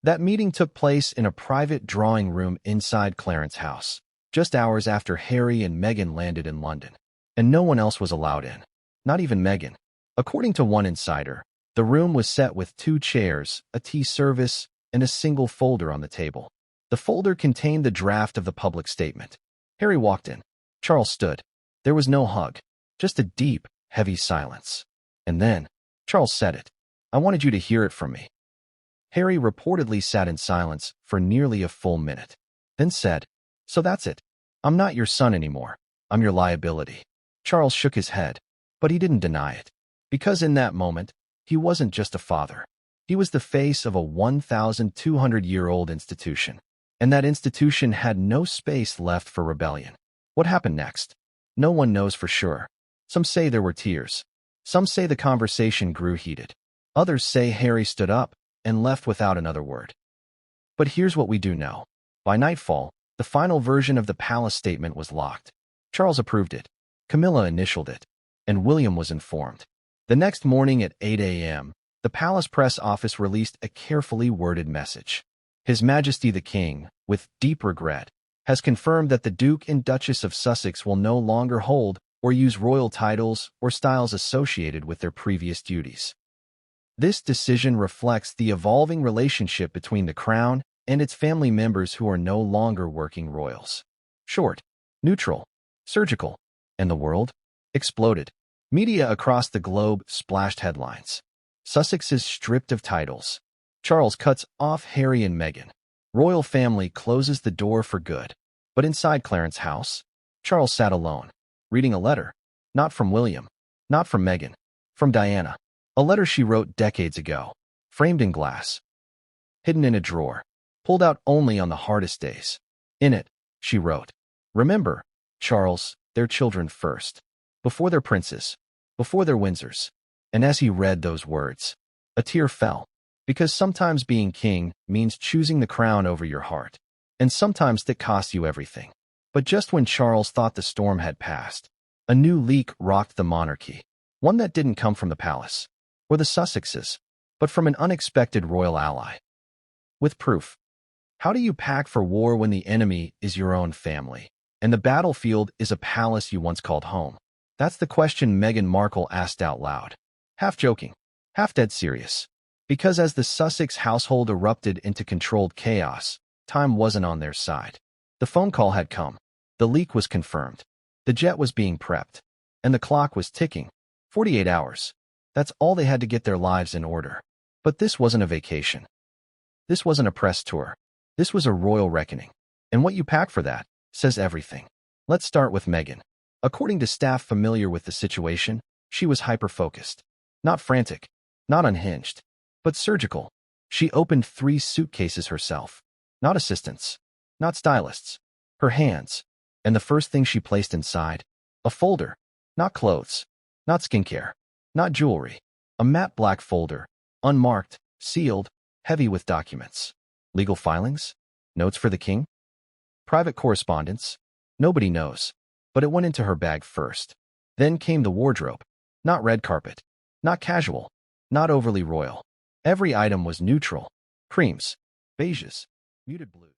That meeting took place in a private drawing room inside Clarence's house, just hours after Harry and Meghan landed in London. And no one else was allowed in. Not even Meghan. According to one insider, the room was set with 2 chairs, a tea service, and a single folder on the table. The folder contained the draft of the public statement. Harry walked in. Charles stood. There was no hug, just a deep, heavy silence. And then, Charles said it. "I wanted you to hear it from me." Harry reportedly sat in silence for nearly a full minute, then said, "So that's it. I'm not your son anymore. I'm your liability." Charles shook his head, but he didn't deny it. Because in that moment, he wasn't just a father. He was the face of a 1,200-year-old institution. And that institution had no space left for rebellion. What happened next? No one knows for sure. Some say there were tears. Some say the conversation grew heated. Others say Harry stood up and left without another word. But here's what we do know. By nightfall, the final version of the palace statement was locked. Charles approved it. Camilla initialed it. And William was informed. The next morning at 8 a.m., the palace press office released a carefully worded message. His Majesty the King, with deep regret, has confirmed that the Duke and Duchess of Sussex will no longer hold or use royal titles or styles associated with their previous duties. This decision reflects the evolving relationship between the Crown and its family members who are no longer working royals. Short, neutral, surgical, and the world exploded. Media across the globe splashed headlines. Sussexes stripped of titles. Charles cuts off Harry and Meghan. Royal family closes the door for good. But inside Clarence's house, Charles sat alone, reading a letter. Not from William, not from Meghan, from Diana. A letter she wrote decades ago, framed in glass, hidden in a drawer, pulled out only on the hardest days. In it, she wrote, "Remember, Charles, their children first, before their princes, before their Windsors." And as he read those words, a tear fell. Because sometimes being king means choosing the crown over your heart. And sometimes that costs you everything. But just when Charles thought the storm had passed, a new leak rocked the monarchy. One that didn't come from the palace, or the Sussexes, but from an unexpected royal ally. With proof. How do you pack for war when the enemy is your own family? And the battlefield is a palace you once called home. That's the question Meghan Markle asked out loud. Half joking, half dead serious. Because as the Sussex household erupted into controlled chaos, time wasn't on their side. The phone call had come. The leak was confirmed. The jet was being prepped. And the clock was ticking. 48 hours. That's all they had to get their lives in order. But this wasn't a vacation. This wasn't a press tour. This was a royal reckoning. And what you pack for that says everything. Let's start with Meghan. According to staff familiar with the situation, she was hyper-focused. Not frantic, not unhinged, but surgical. She opened 3 suitcases herself. Not assistants, not stylists. Her hands. And the first thing she placed inside? A folder. Not clothes, not skincare, not jewelry. A matte black folder, unmarked, sealed, heavy with documents. Legal filings? Notes for the king? Private correspondence? Nobody knows. But it went into her bag first. Then came the wardrobe. Not red carpet. Not casual. Not overly royal. Every item was neutral. Creams. Beiges. Muted blue.